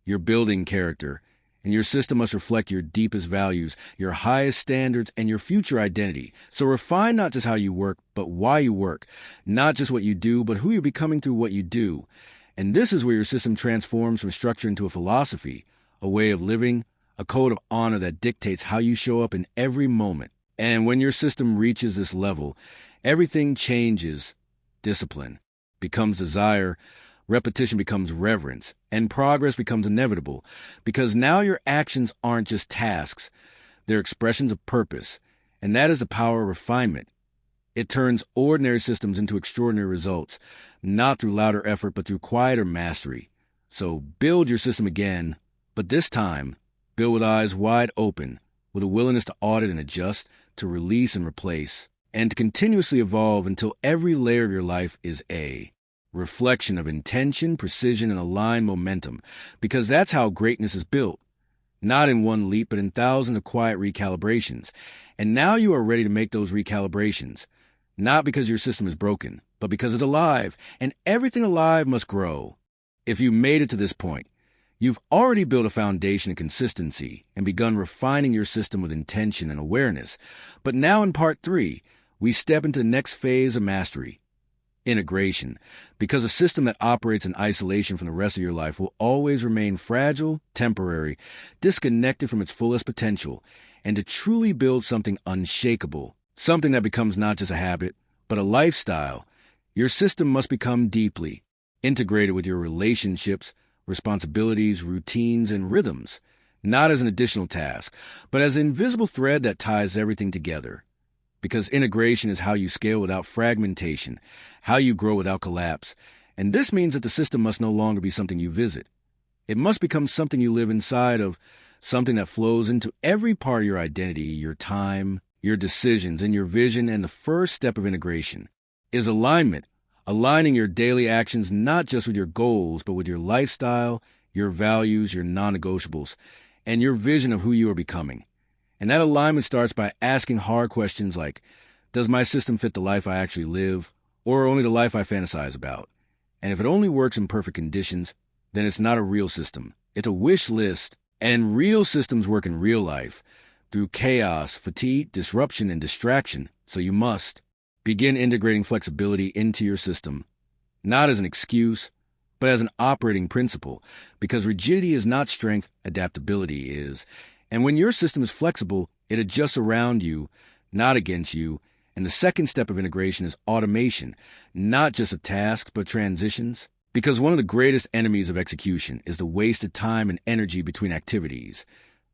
You're building character, and your system must reflect your deepest values, your highest standards, and your future identity. So refine not just how you work, but why you work. Not just what you do, but who you're becoming through what you do. And this is where your system transforms from structure into a philosophy, a way of living, a code of honor that dictates how you show up in every moment. And when your system reaches this level, everything changes. Discipline becomes desire, repetition becomes reverence, and progress becomes inevitable, because now your actions aren't just tasks, they're expressions of purpose, and that is the power of refinement. It turns ordinary systems into extraordinary results, not through louder effort, but through quieter mastery. So build your system again, but this time, build with eyes wide open, with a willingness to audit and adjust, to release and replace, and to continuously evolve until every layer of your life is a reflection of intention, precision, and aligned momentum, because that's how greatness is built. Not in one leap, but in thousands of quiet recalibrations. And now you are ready to make those recalibrations, not because your system is broken, but because it's alive, and everything alive must grow. If you made it to this point, you've already built a foundation of consistency and begun refining your system with intention and awareness. But now in part 3, we step into the next phase of mastery, Integration, because a system that operates in isolation from the rest of your life will always remain fragile, temporary, disconnected from its fullest potential, and to truly build something unshakable, something that becomes not just a habit, but a lifestyle, your system must become deeply integrated with your relationships, responsibilities, routines, and rhythms, not as an additional task, but as an invisible thread that ties everything together. Because integration is how you scale without fragmentation, how you grow without collapse, and this means that the system must no longer be something you visit. It must become something you live inside of, something that flows into every part of your identity, your time, your decisions, and your vision. And the first step of integration is alignment, aligning your daily actions not just with your goals, but with your lifestyle, your values, your non-negotiables, and your vision of who you are becoming. And that alignment starts by asking hard questions like, does my system fit the life I actually live, or only the life I fantasize about? And if it only works in perfect conditions, then it's not a real system. It's a wish list. And real systems work in real life, through chaos, fatigue, disruption, and distraction. So you must begin integrating flexibility into your system, not as an excuse, but as an operating principle, because rigidity is not strength, adaptability is. And when your system is flexible, it adjusts around you, not against you. And the second step of integration is automation, not just of tasks, but transitions. Because one of the greatest enemies of execution is the wasted time and energy between activities.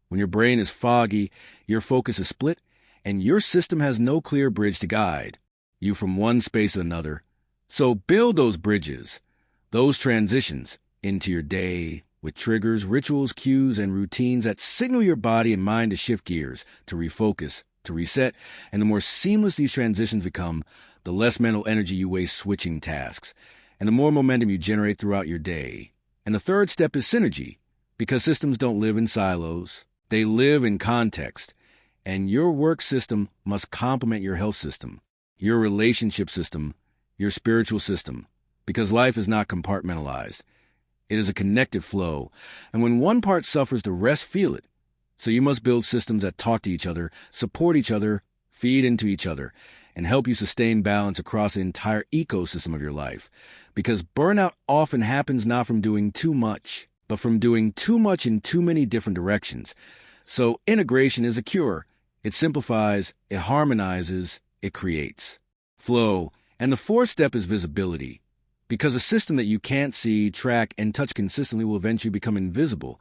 When your brain is foggy, your focus is split, and your system has no clear bridge to guide you from one space to another. So build those bridges, those transitions, into your day, with triggers, rituals, cues, and routines that signal your body and mind to shift gears, to refocus, to reset. And the more seamless these transitions become, the less mental energy you waste switching tasks, and the more momentum you generate throughout your day. And the third step is synergy, because systems don't live in silos. They live in context. And your work system must complement your health system, your relationship system, your spiritual system, because life is not compartmentalized. It is a connected flow, and when one part suffers, the rest feel it. So you must build systems that talk to each other, support each other, feed into each other, and help you sustain balance across the entire ecosystem of your life. Because burnout often happens not from doing too much, but from doing too much in too many different directions. So integration is a cure. It simplifies, it harmonizes, it creates flow. And the fourth step is visibility. Because a system that you can't see, track, and touch consistently will eventually become invisible.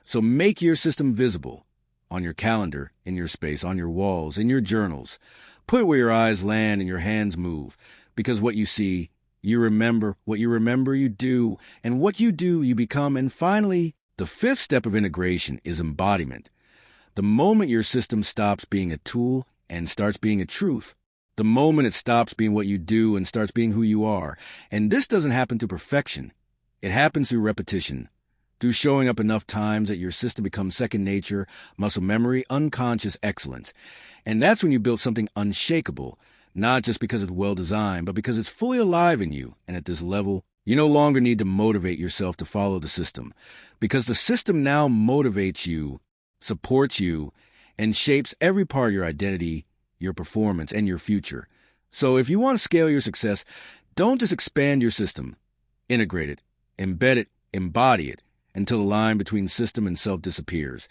So make your system visible. On your calendar, in your space, on your walls, in your journals. Put it where your eyes land and your hands move. Because what you see, you remember. What you remember, you do. And what you do, you become. And finally, the fifth step of integration is embodiment. The moment your system stops being a tool and starts being a truth. The moment it stops being what you do and starts being who you are. And this doesn't happen to perfection. It happens through repetition, through showing up enough times that your system becomes second nature, muscle memory, unconscious excellence. And that's when you build something unshakable, not just because it's well-designed, but because it's fully alive in you. And at this level, you no longer need to motivate yourself to follow the system, because the system now motivates you, supports you, and shapes every part of your identity, your performance, and your future. So if you want to scale your success, don't just expand your system. Integrate it, embed it, embody it, until the line between system and self disappears.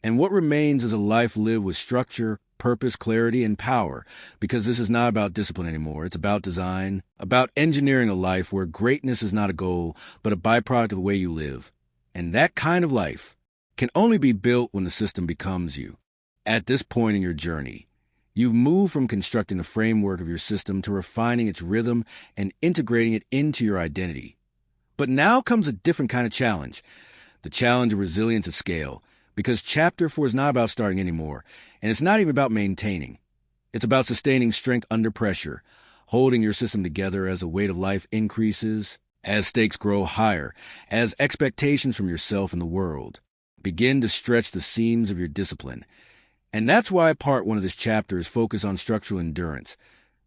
And what remains is a life lived with structure, purpose, clarity, and power, because this is not about discipline anymore. It's about design, about engineering a life where greatness is not a goal, but a byproduct of the way you live. And that kind of life can only be built when the system becomes you. At this point in your journey, you've moved from constructing the framework of your system to refining its rhythm and integrating it into your identity. But now comes a different kind of challenge, the challenge of resilience at scale, because Chapter 4 is not about starting anymore, and it's not even about maintaining. It's about sustaining strength under pressure, holding your system together as the weight of life increases, as stakes grow higher, as expectations from yourself and the world begin to stretch the seams of your discipline. And that's why part 1 of this chapter is focused on structural endurance,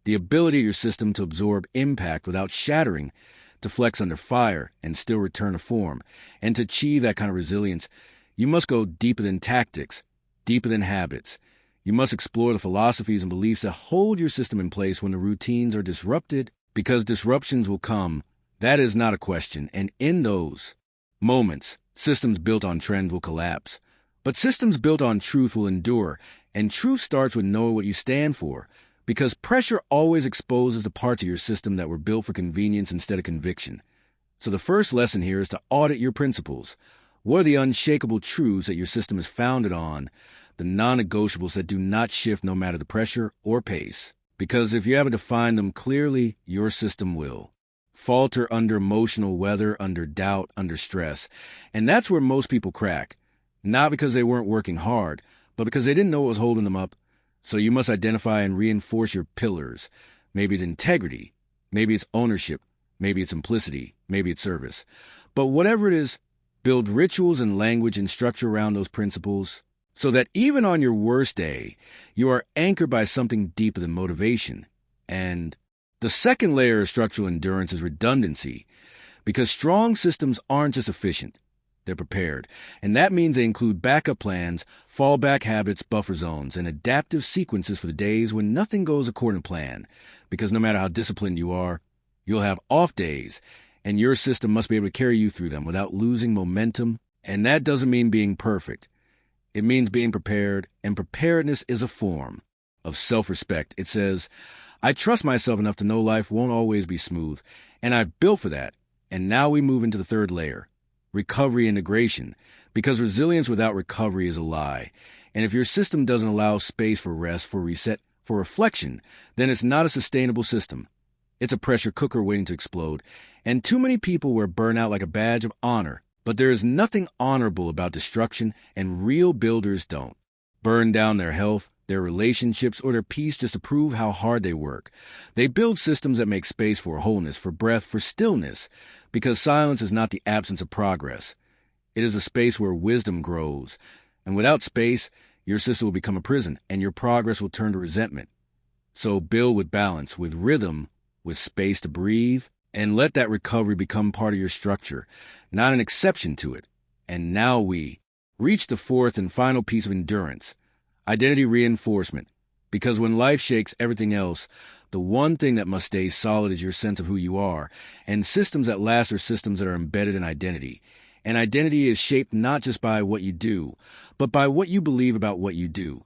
the ability of your system to absorb impact without shattering, to flex under fire and still return to form. And to achieve that kind of resilience, you must go deeper than tactics, deeper than habits. You must explore the philosophies and beliefs that hold your system in place when the routines are disrupted, because disruptions will come. That is not a question. And in those moments, systems built on trend will collapse. But systems built on truth will endure. And truth starts with knowing what you stand for. Because pressure always exposes the parts of your system that were built for convenience instead of conviction. So the first lesson here is to audit your principles. What are the unshakable truths that your system is founded on? The non-negotiables that do not shift no matter the pressure or pace. Because if you haven't defined them clearly, your system will falter under emotional weather, under doubt, under stress. And that's where most people crack. Not because they weren't working hard, but because they didn't know what was holding them up. So you must identify and reinforce your pillars. Maybe it's integrity. Maybe it's ownership. Maybe it's simplicity. Maybe it's service. But whatever it is, build rituals and language and structure around those principles so that even on your worst day, you are anchored by something deeper than motivation. And the second layer of structural endurance is redundancy, because strong systems aren't just efficient. They're prepared. And that means they include backup plans, fallback habits, buffer zones, and adaptive sequences for the days when nothing goes according to plan. Because no matter how disciplined you are, you'll have off days, and your system must be able to carry you through them without losing momentum. And that doesn't mean being perfect. It means being prepared, and preparedness is a form of self-respect. It says, I trust myself enough to know life won't always be smooth, and I've built for that. And now we move into the third layer, recovery integration, because resilience without recovery is a lie. And if your system doesn't allow space for rest, for reset, for reflection, then it's not a sustainable system. It's a pressure cooker waiting to explode. And too many people wear burnout like a badge of honor. But there is nothing honorable about destruction, and real builders don't burn down their health, their relationships, or their peace just to prove how hard they work. They build systems that make space for wholeness, for breath, for stillness, because silence is not the absence of progress. It is a space where wisdom grows. And without space, your system will become a prison, and your progress will turn to resentment. So build with balance, with rhythm, with space to breathe, and let that recovery become part of your structure, not an exception to it. And now we reach the fourth and final piece of endurance, identity reinforcement. Because when life shakes everything else, the one thing that must stay solid is your sense of who you are. And systems that last are systems that are embedded in identity. And identity is shaped not just by what you do, but by what you believe about what you do.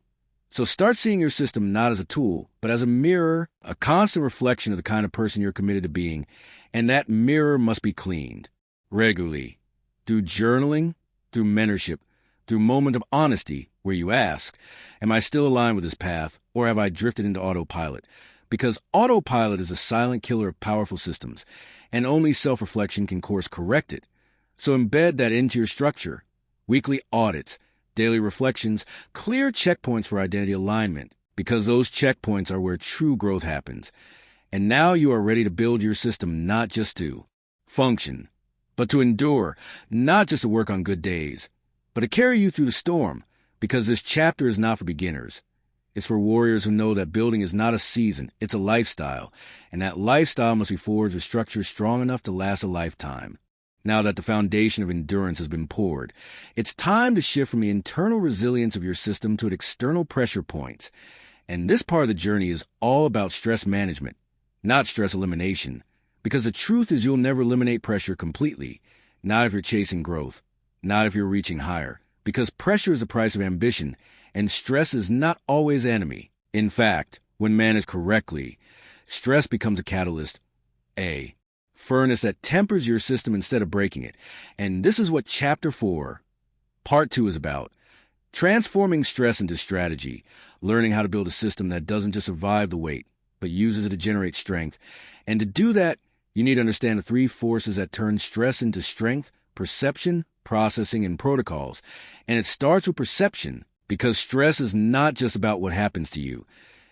So start seeing your system not as a tool, but as a mirror, a constant reflection of the kind of person you're committed to being. And that mirror must be cleaned regularly, through journaling, through mentorship, through moment of honesty, where you ask, am I still aligned with this path, or have I drifted into autopilot? Because autopilot is a silent killer of powerful systems, and only self-reflection can course correct it. So embed that into your structure. Weekly audits, daily reflections, clear checkpoints for identity alignment, because those checkpoints are where true growth happens. And now you are ready to build your system not just to function, but to endure, not just to work on good days, but to carry you through the storm, because this chapter is not for beginners. It's for warriors who know that building is not a season, it's a lifestyle, and that lifestyle must be forged with structure strong enough to last a lifetime. Now that the foundation of endurance has been poured, it's time to shift from the internal resilience of your system to its external pressure points. And this part of the journey is all about stress management, not stress elimination. Because the truth is you'll never eliminate pressure completely, not if you're chasing growth, not if you're reaching higher. Because pressure is the price of ambition, and stress is not always the enemy. In fact, when managed correctly, stress becomes a catalyst, a furnace that tempers your system instead of breaking it. And this is what Chapter 4, Part 2 is about. Transforming stress into strategy, learning how to build a system that doesn't just survive the weight, but uses it to generate strength. And to do that, you need to understand the three forces that turn stress into strength: perception, processing, and protocols. And it starts with perception, because stress is not just about what happens to you.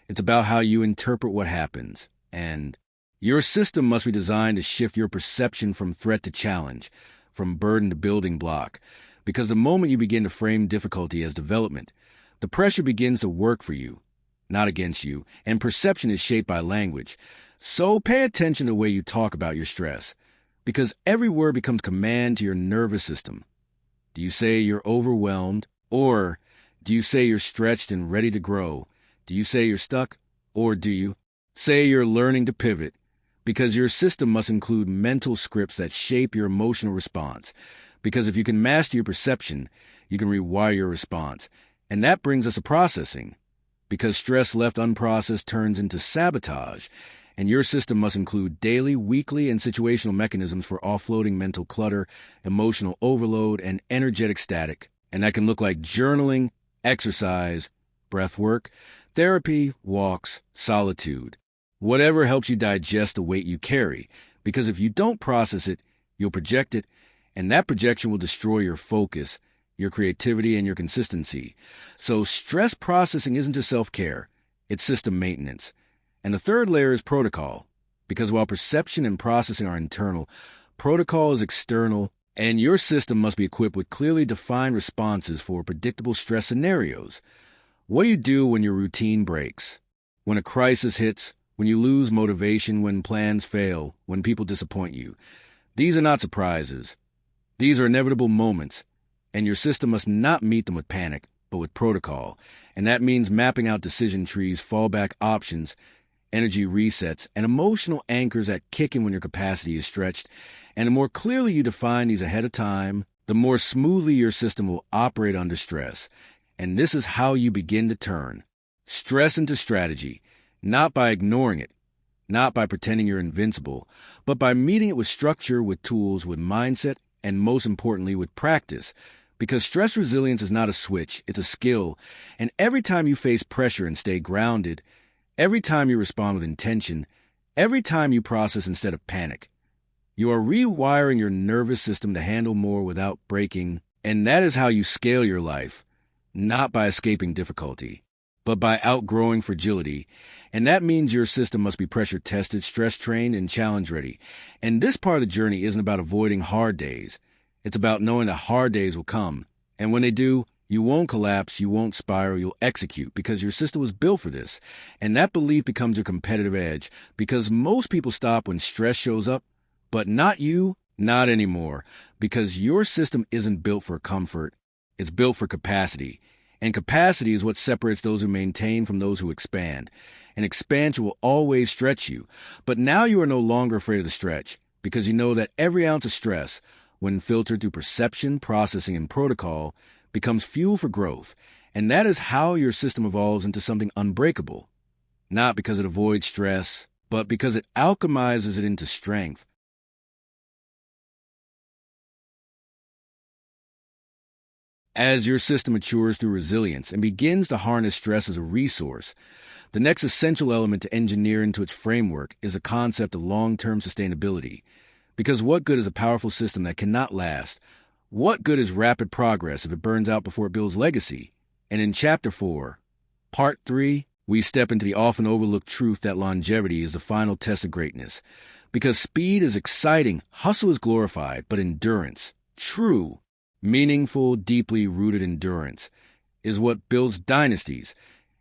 It's about how you interpret what happens. And your system must be designed to shift your perception from threat to challenge, from burden to building block. Because the moment you begin to frame difficulty as development, the pressure begins to work for you, not against you. And perception is shaped by language. So pay attention to the way you talk about your stress, because every word becomes command to your nervous system. Do you say you're overwhelmed, or do you say you're stretched and ready to grow? Do you say you're stuck, or do you say you're learning to pivot? because your system must include mental scripts that shape your emotional response. Because if you can master your perception, you can rewire your response. And that brings us to processing. Because stress left unprocessed turns into sabotage, and your system must include daily, weekly, and situational mechanisms for offloading mental clutter, emotional overload, and energetic static. And that can look like journaling, exercise, breath work, therapy, walks, solitude. Whatever helps you digest the weight you carry, because if you don't process it, you'll project it, and that projection will destroy your focus, your creativity, and your consistency. So stress processing isn't just self-care, it's system maintenance. And the third layer is protocol, because while perception and processing are internal, protocol is external, and your system must be equipped with clearly defined responses for predictable stress scenarios. What do you do when your routine breaks? When a crisis hits? When you lose motivation? When plans fail? When people disappoint you? These are not surprises. These are inevitable moments, and your system must not meet them with panic, but with protocol. And that means mapping out decision trees, fallback options, energy resets, and emotional anchors that kick in when your capacity is stretched. And the more clearly you define these ahead of time, the more smoothly your system will operate under stress. And this is how you begin to turn stress into strategy, not by ignoring it, not by pretending you're invincible, but by meeting it with structure, with tools, with mindset, and most importantly, with practice. Because stress resilience is not a switch, it's a skill. And every time you face pressure and stay grounded, every time you respond with intention, every time you process instead of panic, you are rewiring your nervous system to handle more without breaking. And that is how you scale your life, not by escaping difficulty, but by outgrowing fragility. And that means your system must be pressure tested, stress trained, and challenge ready. And this part of the journey isn't about avoiding hard days. It's about knowing that hard days will come. And when they do, you won't collapse, you won't spiral, you'll execute, because your system was built for this. And that belief becomes your competitive edge, because most people stop when stress shows up, but not you, not anymore, because your system isn't built for comfort, it's built for capacity. And capacity is what separates those who maintain from those who expand. And expansion will always stretch you. But now you are no longer afraid of the stretch, because you know that every ounce of stress, when filtered through perception, processing, and protocol, becomes fuel for growth. And that is how your system evolves into something unbreakable. Not because it avoids stress, but because it alchemizes it into strength. As your system matures through resilience and begins to harness stress as a resource, the next essential element to engineer into its framework is a concept of long-term sustainability. Because what good is a powerful system that cannot last? What good is rapid progress if it burns out before it builds legacy? And in Chapter 4, Part 3, we step into the often overlooked truth that longevity is the final test of greatness. Because speed is exciting, hustle is glorified, but endurance, true, meaningful, deeply rooted endurance, is what builds dynasties.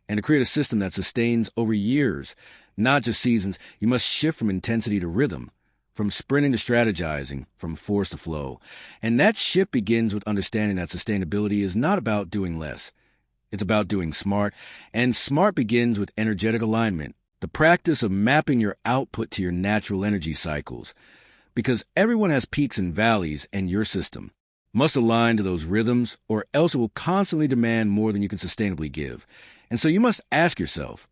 And to create a system that sustains over years, not just seasons, you must shift from intensity to rhythm, from sprinting to strategizing, from force to flow. And that shift begins with understanding that sustainability is not about doing less. It's about doing smart. And smart begins with energetic alignment, the practice of mapping your output to your natural energy cycles. Because everyone has peaks and valleys, and your system must align to those rhythms, or else it will constantly demand more than you can sustainably give. And so you must ask yourself,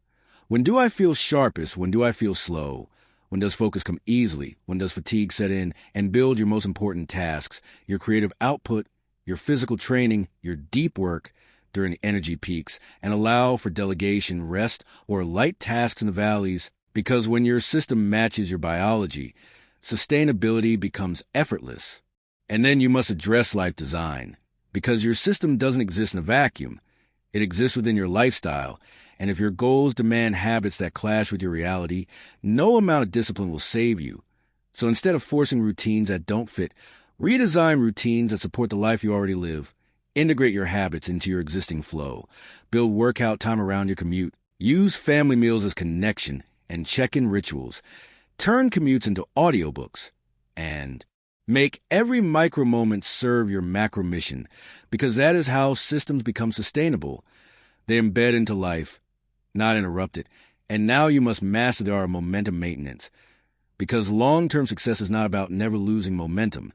when do I feel sharpest? When do I feel slow? When does focus come easily? When does fatigue set in? And build your most important tasks, your creative output, your physical training, your deep work during the energy peaks, and allow for delegation, rest, or light tasks in the valleys. Because when your system matches your biology, sustainability becomes effortless. And then you must address life design, because your system doesn't exist in a vacuum. It exists within your lifestyle, and if your goals demand habits that clash with your reality, no amount of discipline will save you. So instead of forcing routines that don't fit, redesign routines that support the life you already live. Integrate your habits into your existing flow. Build workout time around your commute. Use family meals as connection and check-in rituals. Turn commutes into audiobooks. And make every micro moment serve your macro mission, because that is how systems become sustainable. They embed into life, not interrupt it. And now you must master the art of momentum maintenance, Because long-term success is not about never losing momentum.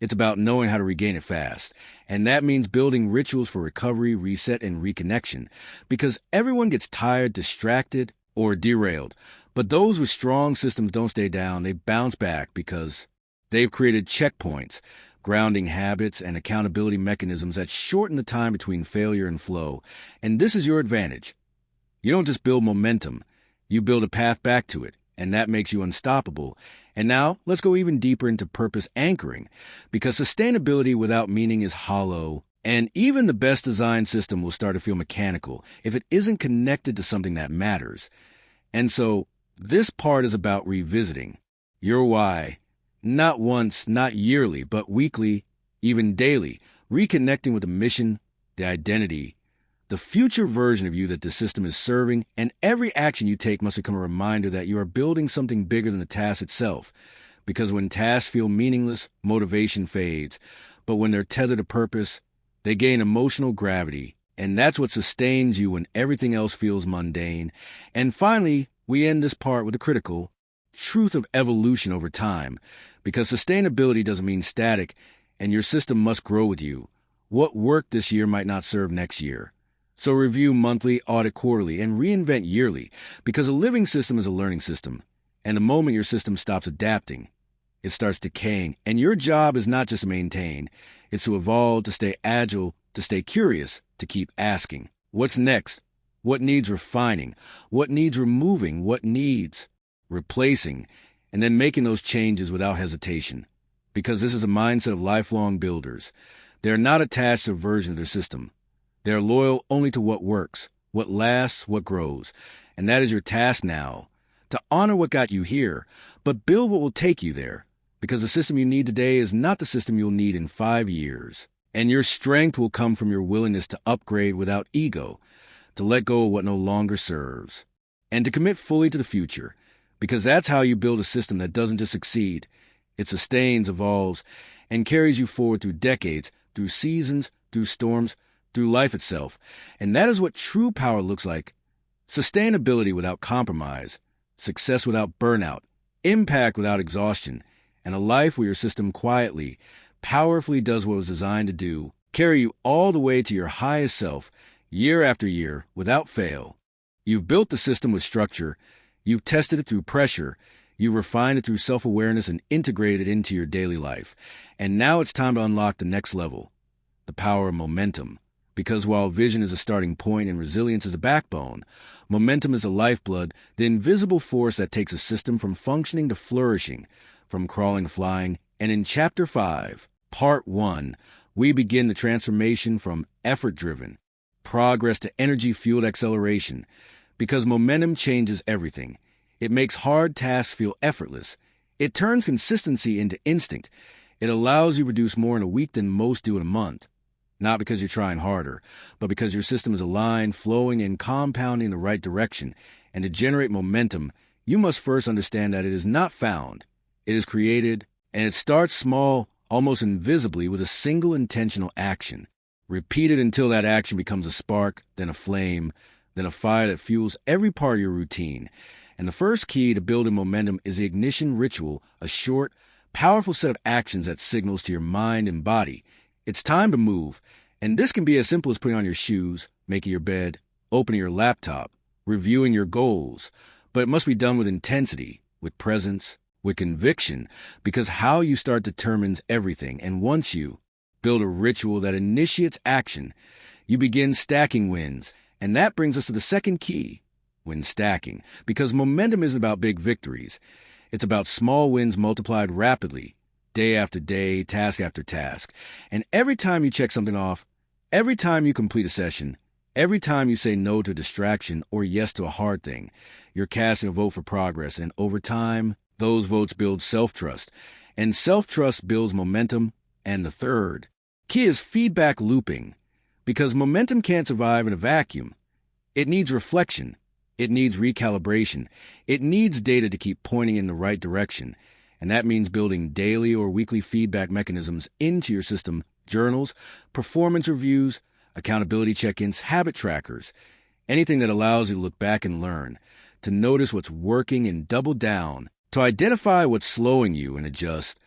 It's about knowing how to regain it fast. And that means building rituals for recovery, reset, and reconnection. Because everyone gets tired, distracted, or derailed. But those with strong systems don't stay down. They bounce back because they've created checkpoints, grounding habits, and accountability mechanisms that shorten the time between failure and flow. And this is your advantage. You don't just build momentum. You build a path back to it. And that makes you unstoppable. And now, let's go even deeper into purpose anchoring, because sustainability without meaning is hollow, and even the best designed system will start to feel mechanical if it isn't connected to something that matters. And so, this part is about revisiting your why, not once, not yearly, but weekly, even daily, reconnecting with the mission, the identity, the future version of you that the system is serving, and every action you take must become a reminder that you are building something bigger than the task itself. Because when tasks feel meaningless, motivation fades. But when they're tethered to purpose, they gain emotional gravity. And that's what sustains you when everything else feels mundane. And finally, we end this part with the critical truth of evolution over time. Because sustainability doesn't mean static, and your system must grow with you. What worked this year might not serve next year. So review monthly, audit quarterly, and reinvent yearly, because a living system is a learning system. And the moment your system stops adapting, it starts decaying. And your job is not just to maintain, it's to evolve, to stay agile, to stay curious, to keep asking. What's next? What needs refining? What needs removing? What needs replacing? And then making those changes without hesitation. Because this is a mindset of lifelong builders. They're not attached to a version of their system. They're loyal only to what works, what lasts, what grows. And that is your task now, to honor what got you here, but build what will take you there. Because the system you need today is not the system you'll need in 5 years. And your strength will come from your willingness to upgrade without ego, to let go of what no longer serves, and to commit fully to the future. Because that's how you build a system that doesn't just succeed. It sustains, evolves, and carries you forward through decades, through seasons, through storms, through life itself. And that is what true power looks like. Sustainability without compromise, success without burnout, impact without exhaustion, and a life where your system quietly, powerfully does what it was designed to do, carry you all the way to your highest self, year after year, without fail. You've built the system with structure, you've tested it through pressure, you've refined it through self-awareness and integrated it into your daily life. And now it's time to unlock the next level, the power of momentum. Because while vision is a starting point and resilience is a backbone, momentum is the lifeblood, the invisible force that takes a system from functioning to flourishing, from crawling to flying. And in Chapter 5, Part 1, we begin the transformation from effort-driven progress to energy-fueled acceleration. Because momentum changes everything. It makes hard tasks feel effortless. It turns consistency into instinct. It allows you to produce more in a week than most do in a month. Not because you're trying harder, but because your system is aligned, flowing, and compounding in the right direction. And to generate momentum, you must first understand that it is not found. It is created, and it starts small, almost invisibly, with a single intentional action. Repeat it until that action becomes a spark, then a flame, then a fire that fuels every part of your routine. And the first key to building momentum is the ignition ritual, a short, powerful set of actions that signals to your mind and body. It's time to move, and this can be as simple as putting on your shoes, making your bed, opening your laptop, reviewing your goals. But it must be done with intensity, with presence, with conviction, because how you start determines everything. And once you build a ritual that initiates action, you begin stacking wins. And that brings us to the second key, win stacking, because momentum isn't about big victories. It's about small wins multiplied rapidly, day after day, task after task. And every time you check something off, every time you complete a session, every time you say no to a distraction or yes to a hard thing, you're casting a vote for progress. And over time, those votes build self-trust. And self-trust builds momentum. And the third key is feedback looping, because momentum can't survive in a vacuum. It needs reflection. It needs recalibration. It needs data to keep pointing in the right direction. And that means building daily or weekly feedback mechanisms into your system, journals, performance reviews, accountability check-ins, habit trackers, anything that allows you to look back and learn, to notice what's working and double down, To identify what's slowing you and adjust,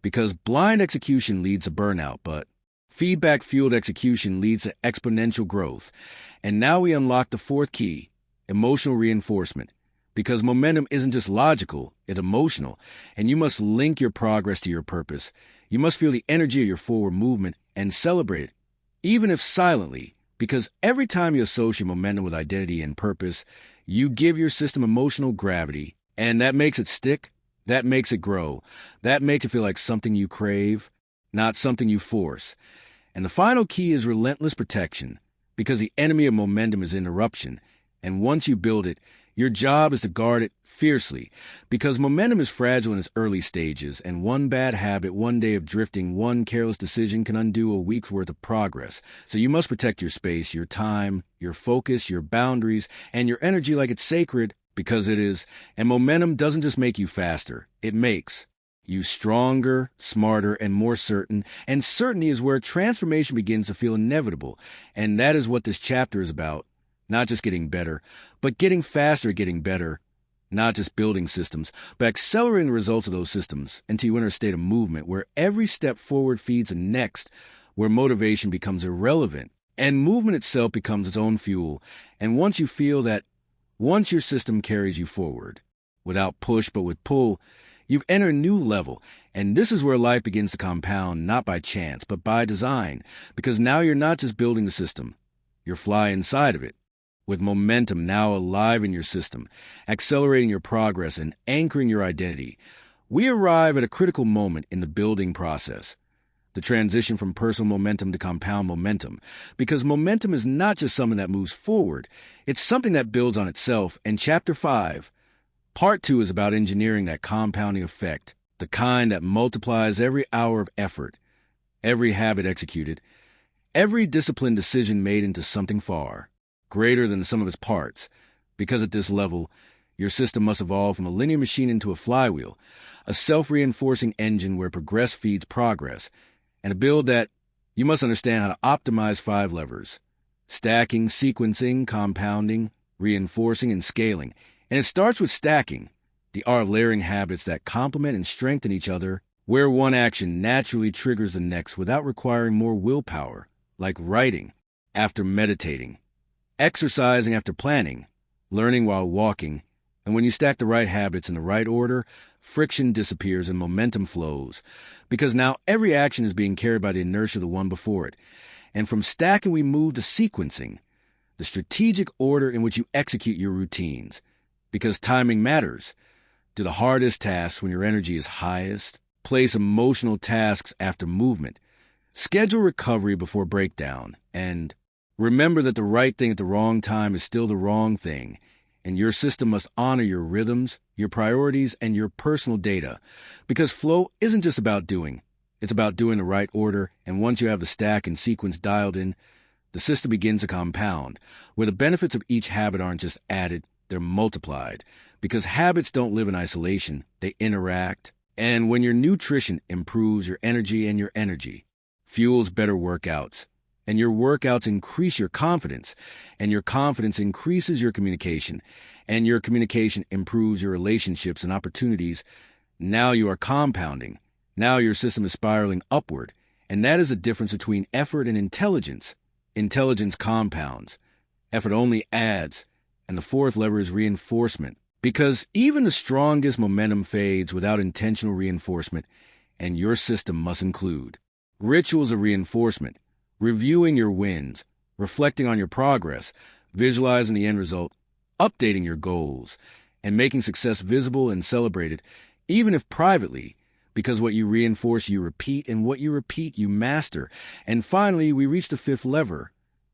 because blind execution leads to burnout, but feedback-fueled execution leads to exponential growth. And now we unlock the fourth key, emotional reinforcement. Because momentum isn't just logical, it's emotional, and you must link your progress to your purpose. You must feel the energy of your forward movement and celebrate it, even if silently, because every time you associate momentum with identity and purpose, you give your system emotional gravity, and that makes it stick, that makes it grow, that makes it feel like something you crave, not something you force. And the final key is relentless protection, because the enemy of momentum is interruption, and once you build it, your job is to guard it fiercely, because momentum is fragile in its early stages, and one bad habit, one day of drifting, one careless decision can undo a week's worth of progress. So you must protect your space, your time, your focus, your boundaries, and your energy like it's sacred, because it is. And momentum doesn't just make you faster, it makes you stronger, smarter, and more certain. And certainty is where transformation begins to feel inevitable. And that is what this chapter is about. Not just getting better, but getting faster at getting better. Not just building systems, but accelerating the results of those systems until you enter a state of movement where every step forward feeds the next, where motivation becomes irrelevant, and movement itself becomes its own fuel. And once you feel that, once your system carries you forward, without push but with pull, you've entered a new level. And this is where life begins to compound, not by chance, but by design. Because now you're not just building the system, you're flying inside of it, with momentum now alive in your system, accelerating your progress and anchoring your identity. We arrive at a critical moment in the building process, the transition from personal momentum to compound momentum, because momentum is not just something that moves forward, it's something that builds on itself. And Chapter 5, Part 2 is about engineering that compounding effect, the kind that multiplies every hour of effort, every habit executed, every disciplined decision made into something far greater than the sum of its parts, because at this level, your system must evolve from a linear machine into a flywheel, a self-reinforcing engine where progress feeds progress. And to build that, you must understand how to optimize 5 levers: stacking, sequencing, compounding, reinforcing, and scaling. And it starts with stacking, the art of layering habits that complement and strengthen each other, where one action naturally triggers the next without requiring more willpower, like writing after meditating, exercising after planning, learning while walking. And when you stack the right habits in the right order, friction disappears and momentum flows, because now every action is being carried by the inertia of the one before it. And from stacking, we move to sequencing, the strategic order in which you execute your routines, because timing matters. Do the hardest tasks when your energy is highest. Place emotional tasks after movement. Schedule recovery before breakdown. And remember that the right thing at the wrong time is still the wrong thing, and your system must honor your rhythms, your priorities, and your personal data, because flow isn't just about doing. It's about doing the right order, and once you have the stack and sequence dialed in, the system begins to compound, where the benefits of each habit aren't just added, they're multiplied, because habits don't live in isolation, they interact. And when your nutrition improves your energy fuels better workouts, and your workouts increase your confidence, and your confidence increases your communication, and your communication improves your relationships and opportunities. Now you are compounding. Now your system is spiraling upward, and that is the difference between effort and intelligence. Intelligence compounds. Effort only adds. And the fourth lever is reinforcement, because even the strongest momentum fades without intentional reinforcement, and your system must include rituals of reinforcement, reviewing your wins, reflecting on your progress, visualizing the end result, updating your goals, and making success visible and celebrated, even if privately, because what you reinforce, you repeat, and what you repeat, you master. And finally, we reach the fifth lever,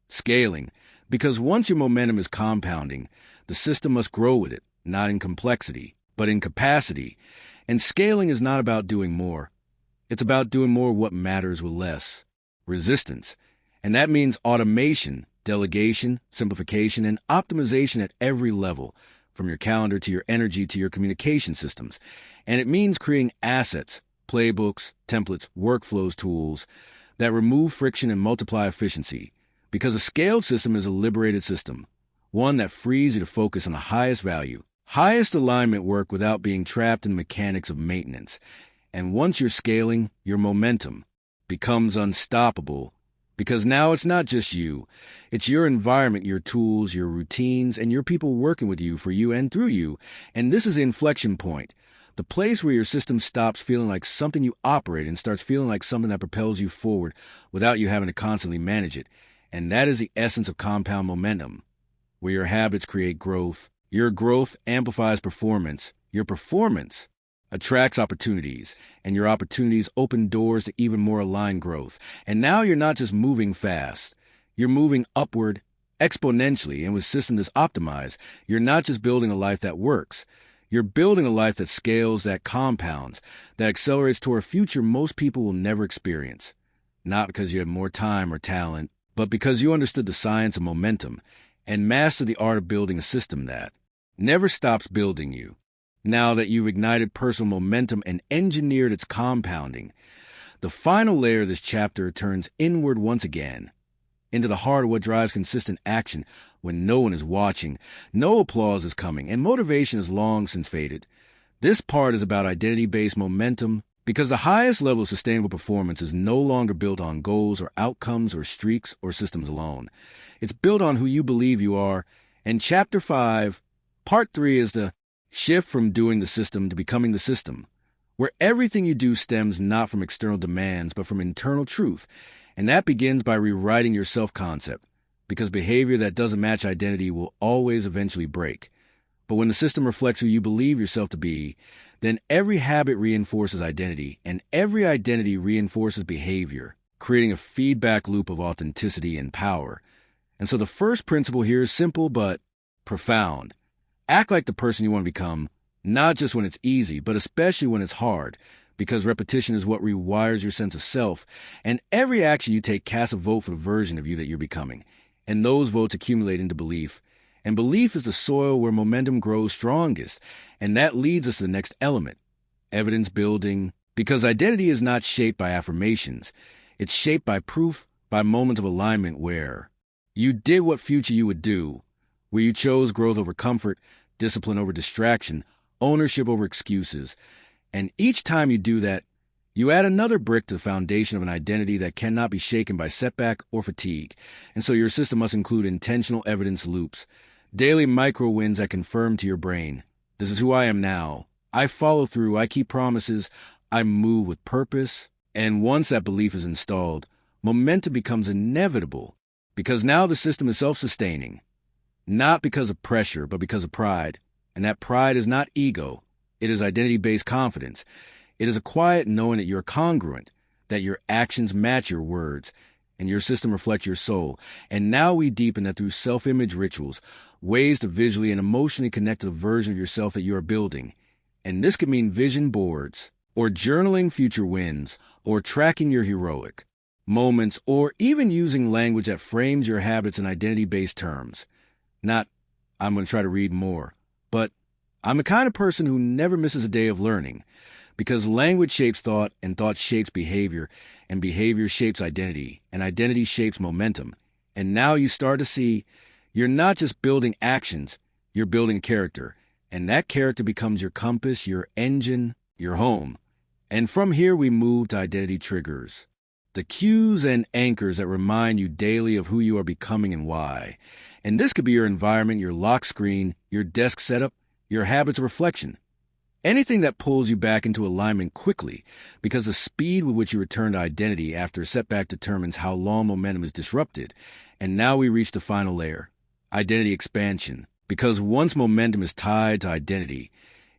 scaling, because once your momentum is compounding, the system must grow with it, not in complexity, but in capacity. And scaling is not about doing more. It's about doing more of what matters with less resistance. And that means automation, delegation, simplification, and optimization at every level, from your calendar to your energy to your communication systems. And it means creating assets, playbooks, templates, workflows, tools that remove friction and multiply efficiency. Because a scaled system is a liberated system, one that frees you to focus on the highest value, Highest alignment work without being trapped in the mechanics of maintenance. And once you're scaling, your momentum becomes unstoppable. Because now it's not just you. It's your environment, your tools, your routines, and your people working with you, for you, and through you. And this is the inflection point. The place where your system stops feeling like something you operate and starts feeling like something that propels you forward without you having to constantly manage it. And that is the essence of compound momentum, where your habits create growth. Your growth amplifies performance. Your performance attracts opportunities, and your opportunities open doors to even more aligned growth. And now you're not just moving fast. You're moving upward exponentially, and with systems that's optimized, you're not just building a life that works. You're building a life that scales, that compounds, that accelerates toward a future most people will never experience. Not because you have more time or talent, but because you understood the science of momentum and mastered the art of building a system that never stops building you. Now that you've ignited personal momentum and engineered its compounding, the final layer of this chapter turns inward once again, into the heart of what drives consistent action when no one is watching, no applause is coming, and motivation is long since faded. This part is about identity-based momentum, because the highest level of sustainable performance is no longer built on goals or outcomes or streaks or systems alone. It's built on who you believe you are. And Chapter 5, Part 3 is the shift from doing the system to becoming the system, where everything you do stems not from external demands, but from internal truth. And that begins by rewriting your self-concept, because behavior that doesn't match identity will always eventually break. But when the system reflects who you believe yourself to be, then every habit reinforces identity, and every identity reinforces behavior, creating a feedback loop of authenticity and power. And so the first principle here is simple but profound. Act like the person you want to become, not just when it's easy, but especially when it's hard, because repetition is what rewires your sense of self, and every action you take casts a vote for the version of you that you're becoming, and those votes accumulate into belief. And belief is the soil where momentum grows strongest, and that leads us to the next element, evidence building, because identity is not shaped by affirmations. It's shaped by proof, by moments of alignment where you did what future you would do, where you chose growth over comfort, discipline over distraction, ownership over excuses. And each time you do that, you add another brick to the foundation of an identity that cannot be shaken by setback or fatigue. And so your system must include intentional evidence loops, daily micro wins that confirm to your brain, this is who I am now. I follow through, I keep promises, I move with purpose. And once that belief is installed, momentum becomes inevitable, because now the system is self-sustaining. Not because of pressure, but because of pride. And that pride is not ego. It is identity-based confidence. It is a quiet knowing that you're congruent, that your actions match your words, and your system reflects your soul. And now we deepen that through self-image rituals, ways to visually and emotionally connect to the version of yourself that you are building. And this could mean vision boards, or journaling future wins, or tracking your heroic moments, or even using language that frames your habits in identity-based terms. Not, I'm going to try to read more, but I'm the kind of person who never misses a day of learning, because language shapes thought, and thought shapes behavior, and behavior shapes identity, and identity shapes momentum. And now you start to see you're not just building actions, you're building character, and that character becomes your compass, your engine, your home. And from here we move to identity triggers, the cues and anchors that remind you daily of who you are becoming and why. And this could be your environment, your lock screen, your desk setup, your habits of reflection. Anything that pulls you back into alignment quickly, because the speed with which you return to identity after a setback determines how long momentum is disrupted. And now we reach the final layer, identity expansion. Because once momentum is tied to identity,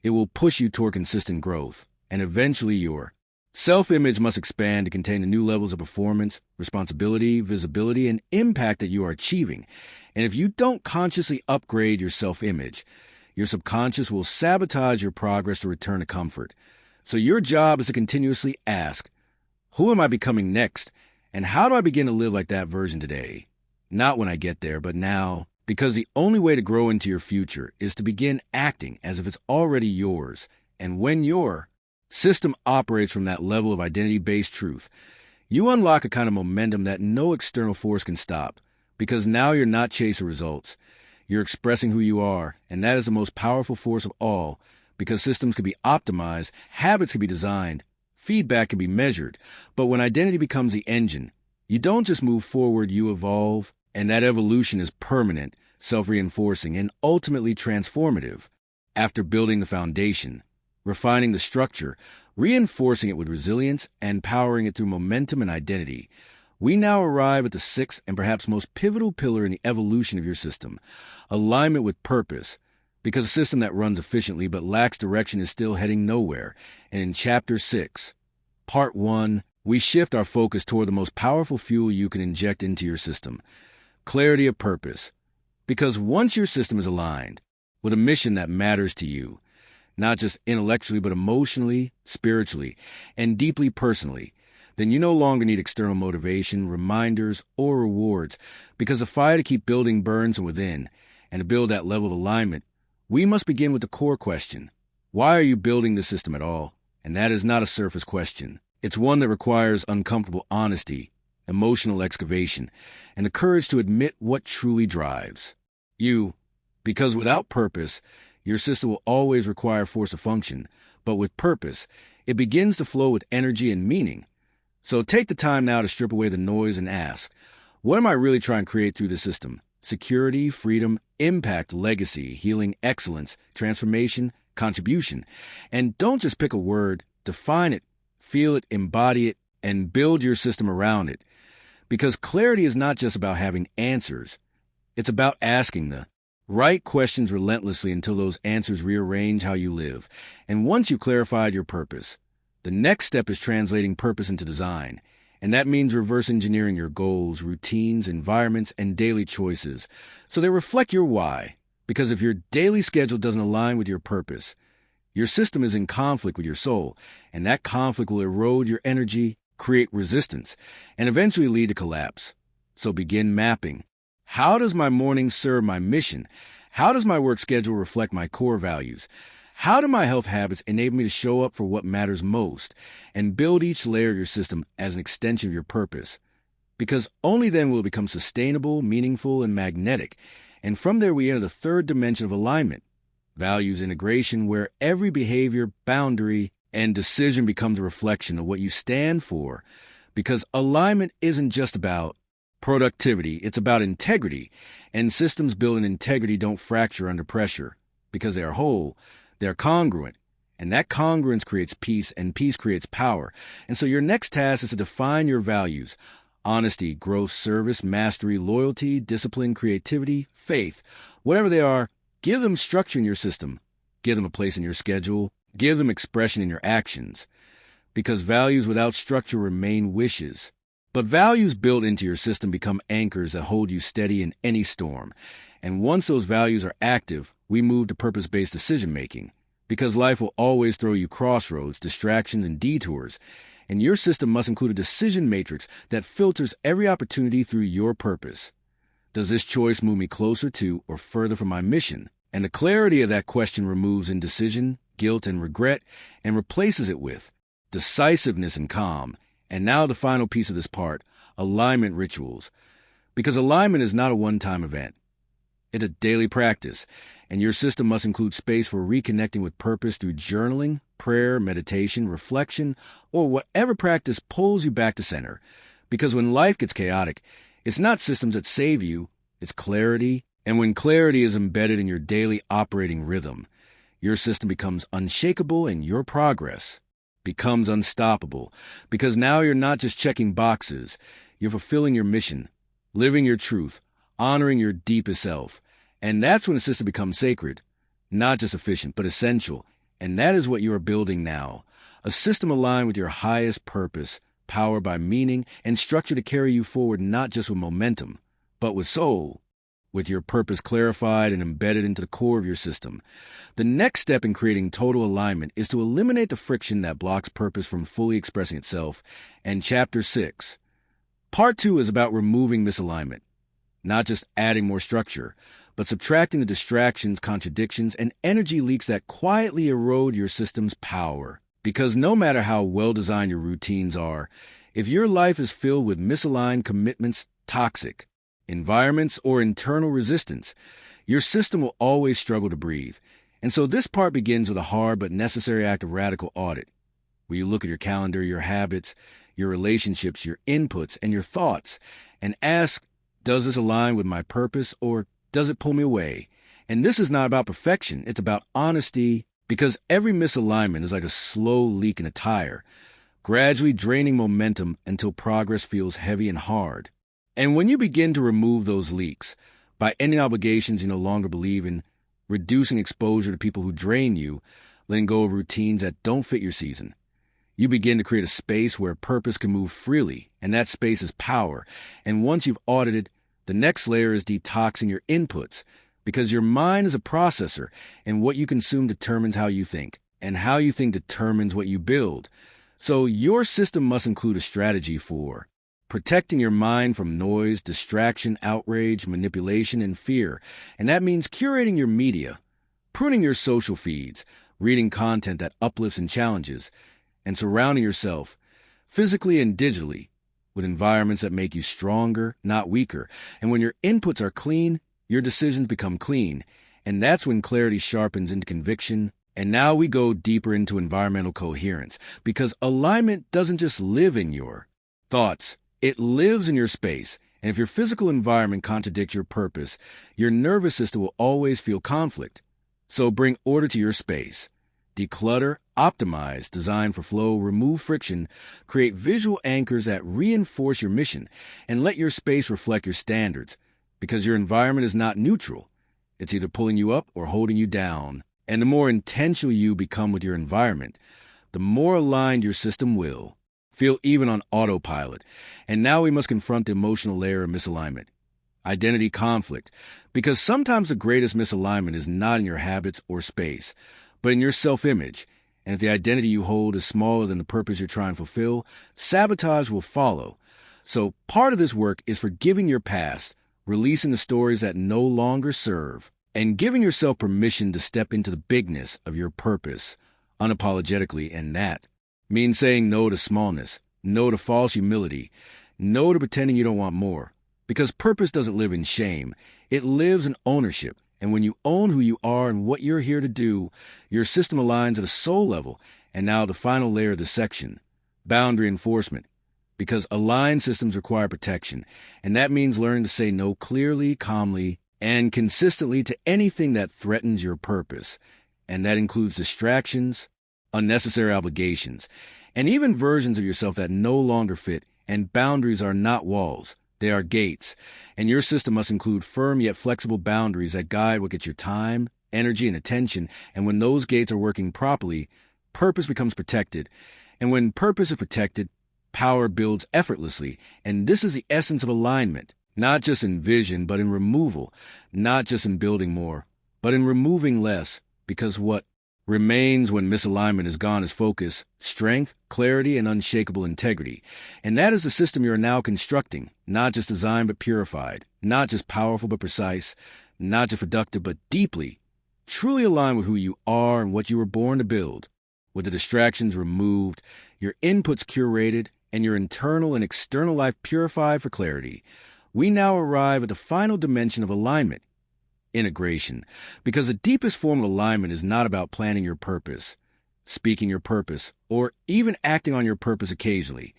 it will push you toward consistent growth. And eventually your self-image must expand to contain the new levels of performance, responsibility, visibility, and impact that you are achieving. And if you don't consciously upgrade your self-image, your subconscious will sabotage your progress to return to comfort. So your job is to continuously ask, who am I becoming next? And how do I begin to live like that version today? Not when I get there, but now. Because the only way to grow into your future is to begin acting as if it's already yours. And when your system operates from that level of identity-based truth, you unlock a kind of momentum that no external force can stop. Because now you're not chasing results. You're expressing who you are, and that is the most powerful force of all, because systems can be optimized, habits can be designed, feedback can be measured. But when identity becomes the engine, you don't just move forward, you evolve, and that evolution is permanent, self-reinforcing, and ultimately transformative. After building the foundation, refining the structure, reinforcing it with resilience, and powering it through momentum and identity, we now arrive at the sixth and perhaps most pivotal pillar in the evolution of your system: alignment with purpose. Because a system that runs efficiently but lacks direction is still heading nowhere. And in Chapter 6, Part 1, we shift our focus toward the most powerful fuel you can inject into your system: clarity of purpose. Because once your system is aligned with a mission that matters to you, not just intellectually but emotionally, spiritually, and deeply personally, then you no longer need external motivation, reminders, or rewards, because the fire to keep building burns from within. And to build that level of alignment, we must begin with the core question: why are you building the system at all? And that is not a surface question. It's one that requires uncomfortable honesty, emotional excavation, and the courage to admit what truly drives you. Because without purpose, your system will always require force to function, but with purpose, it begins to flow with energy and meaning. So take the time now to strip away the noise and ask, what am I really trying to create through the system? Security, freedom, impact, legacy, healing, excellence, transformation, contribution. And don't just pick a word, define it, feel it, embody it, and build your system around it. Because clarity is not just about having answers. It's about asking the right questions relentlessly until those answers rearrange how you live. And once you've clarified your purpose, the next step is translating purpose into design. And that means reverse engineering your goals, routines, environments, and daily choices so they reflect your why. Because if your daily schedule doesn't align with your purpose, your system is in conflict with your soul, and that conflict will erode your energy, create resistance, and eventually lead to collapse. So begin mapping. How does my morning serve my mission? How does my work schedule reflect my core values? How do my health habits enable me to show up for what matters most? And build each layer of your system as an extension of your purpose. Because only then will it become sustainable, meaningful, and magnetic. And from there we enter the third dimension of alignment: values integration, where every behavior, boundary, and decision becomes a reflection of what you stand for. Because alignment isn't just about productivity, it's about integrity. And systems built in integrity don't fracture under pressure, because they are whole. They're congruent, and that congruence creates peace, and peace creates power. And so your next task is to define your values: honesty, growth, service, mastery, loyalty, discipline, creativity, faith. Whatever they are, give them structure in your system. Give them a place in your schedule. Give them expression in your actions. Because values without structure remain wishes. But values built into your system become anchors that hold you steady in any storm. And once those values are active, we move to purpose-based decision-making. Because life will always throw you crossroads, distractions, and detours. And your system must include a decision matrix that filters every opportunity through your purpose. Does this choice move me closer to or further from my mission? And the clarity of that question removes indecision, guilt, and regret, and replaces it with decisiveness and calm. And now the final piece of this part: alignment rituals. Because alignment is not a one-time event. It's a daily practice, and your system must include space for reconnecting with purpose through journaling, prayer, meditation, reflection, or whatever practice pulls you back to center. Because when life gets chaotic, it's not systems that save you, it's clarity. And when clarity is embedded in your daily operating rhythm, your system becomes unshakable and your progress becomes unstoppable. Because now you're not just checking boxes, you're fulfilling your mission, living your truth, honoring your deepest self. And that's when the system becomes sacred, not just efficient, but essential. And that is what you are building now: a system aligned with your highest purpose, powered by meaning, and structure to carry you forward not just with momentum, but with soul. With your purpose clarified and embedded into the core of your system, the next step in creating total alignment is to eliminate the friction that blocks purpose from fully expressing itself. And Chapter 6, Part 2 is about removing misalignment. Not just adding more structure, but subtracting the distractions, contradictions, and energy leaks that quietly erode your system's power. Because no matter how well-designed your routines are, if your life is filled with misaligned commitments, toxic. environments, or internal resistance, your system will always struggle to breathe. And so this part begins with a hard but necessary act of radical audit, where you look at your calendar, your habits, your relationships, your inputs, and your thoughts, and ask, does this align with my purpose, or does it pull me away? And this is not about perfection. It's about honesty, because every misalignment is like a slow leak in a tire, gradually draining momentum until progress feels heavy and hard. And when you begin to remove those leaks, by ending obligations you no longer believe in, reducing exposure to people who drain you, letting go of routines that don't fit your season, you begin to create a space where purpose can move freely, and that space is power. And once you've audited, the next layer is detoxing your inputs, because your mind is a processor, and what you consume determines how you think, and how you think determines what you build. So your system must include a strategy for protecting your mind from noise, distraction, outrage, manipulation, and fear. And that means curating your media, pruning your social feeds, reading content that uplifts and challenges, and surrounding yourself, physically and digitally, with environments that make you stronger, not weaker. And when your inputs are clean, your decisions become clean. And that's when clarity sharpens into conviction. And now we go deeper into environmental coherence, because alignment doesn't just live in your thoughts. It lives in your space, and if your physical environment contradicts your purpose, your nervous system will always feel conflict. So bring order to your space. Declutter, optimize, design for flow, remove friction, create visual anchors that reinforce your mission, and let your space reflect your standards, because your environment is not neutral. It's either pulling you up or holding you down. And the more intentional you become with your environment, the more aligned your system will feel, even on autopilot. And now we must confront the emotional layer of misalignment, identity conflict, because sometimes the greatest misalignment is not in your habits or space, but in your self-image. And if the identity you hold is smaller than the purpose you're trying to fulfill, sabotage will follow. So part of this work is forgiving your past, releasing the stories that no longer serve, and giving yourself permission to step into the bigness of your purpose unapologetically. And that means saying no to smallness, no to false humility, no to pretending you don't want more. Because purpose doesn't live in shame. It lives in ownership. And when you own who you are and what you're here to do, your system aligns at a soul level. And now the final layer of the section, boundary enforcement. Because aligned systems require protection. And that means learning to say no clearly, calmly, and consistently to anything that threatens your purpose. And that includes distractions, unnecessary obligations, and even versions of yourself that no longer fit. And boundaries are not walls. They are gates. And your system must include firm yet flexible boundaries that guide what gets your time, energy, and attention. And when those gates are working properly, purpose becomes protected. And when purpose is protected, power builds effortlessly. And this is the essence of alignment, not just in vision, but in removal, not just in building more, but in removing less. Because what remains when misalignment is gone is focus, strength, clarity, and unshakable integrity. And that is the system you are now constructing, not just designed but purified, not just powerful but precise, not just productive but deeply, truly aligned with who you are and what you were born to build. With the distractions removed, your inputs curated, and your internal and external life purified for clarity, we now arrive at the final dimension of alignment, integration. Because the deepest form of alignment is not about planning your purpose, speaking your purpose, or even acting on your purpose occasionally.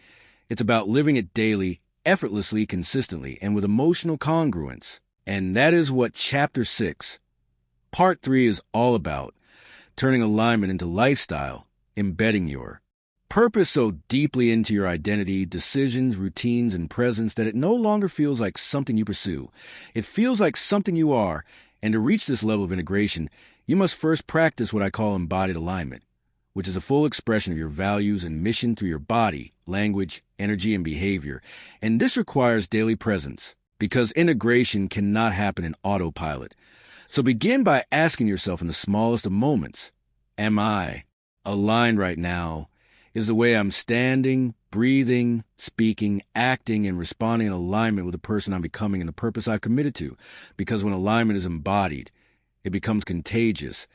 It's about living it daily, effortlessly, consistently, and with emotional congruence. And that is what Chapter 6, Part 3 is all about, turning alignment into lifestyle, embedding your purpose so deeply into your identity, decisions, routines, and presence that it no longer feels like something you pursue. It feels like something you are. And to reach this level of integration, you must first practice what I call embodied alignment, which is a full expression of your values and mission through your body, language, energy, and behavior. And this requires daily presence, because integration cannot happen in autopilot. So begin by asking yourself in the smallest of moments, am I aligned right now? Is the way I'm standing, breathing, speaking, acting, and responding in alignment with the person I'm becoming and the purpose I've committed to? Because when alignment is embodied, it becomes contagious.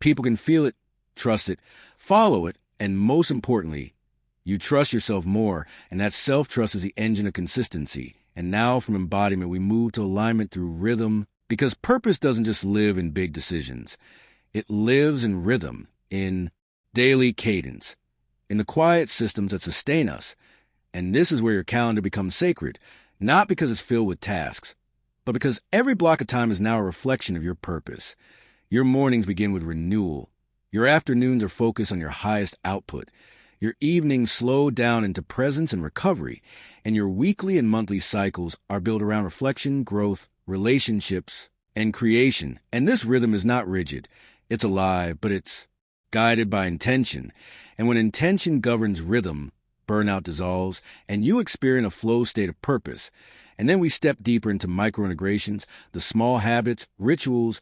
People can feel it, trust it, follow it, and most importantly, you trust yourself more, and that self-trust is the engine of consistency. And now from embodiment, we move to alignment through rhythm, because purpose doesn't just live in big decisions. It lives in rhythm, in daily cadence, in the quiet systems that sustain us. And this is where your calendar becomes sacred, not because it's filled with tasks, but because every block of time is now a reflection of your purpose. Your mornings begin with renewal. Your afternoons are focused on your highest output. Your evenings slow down into presence and recovery. And your weekly and monthly cycles are built around reflection, growth, relationships, and creation. And this rhythm is not rigid. It's alive, but it's guided by intention. And when intention governs rhythm, burnout dissolves, and you experience a flow state of purpose. And then we step deeper into micro-integrations, the small habits, rituals,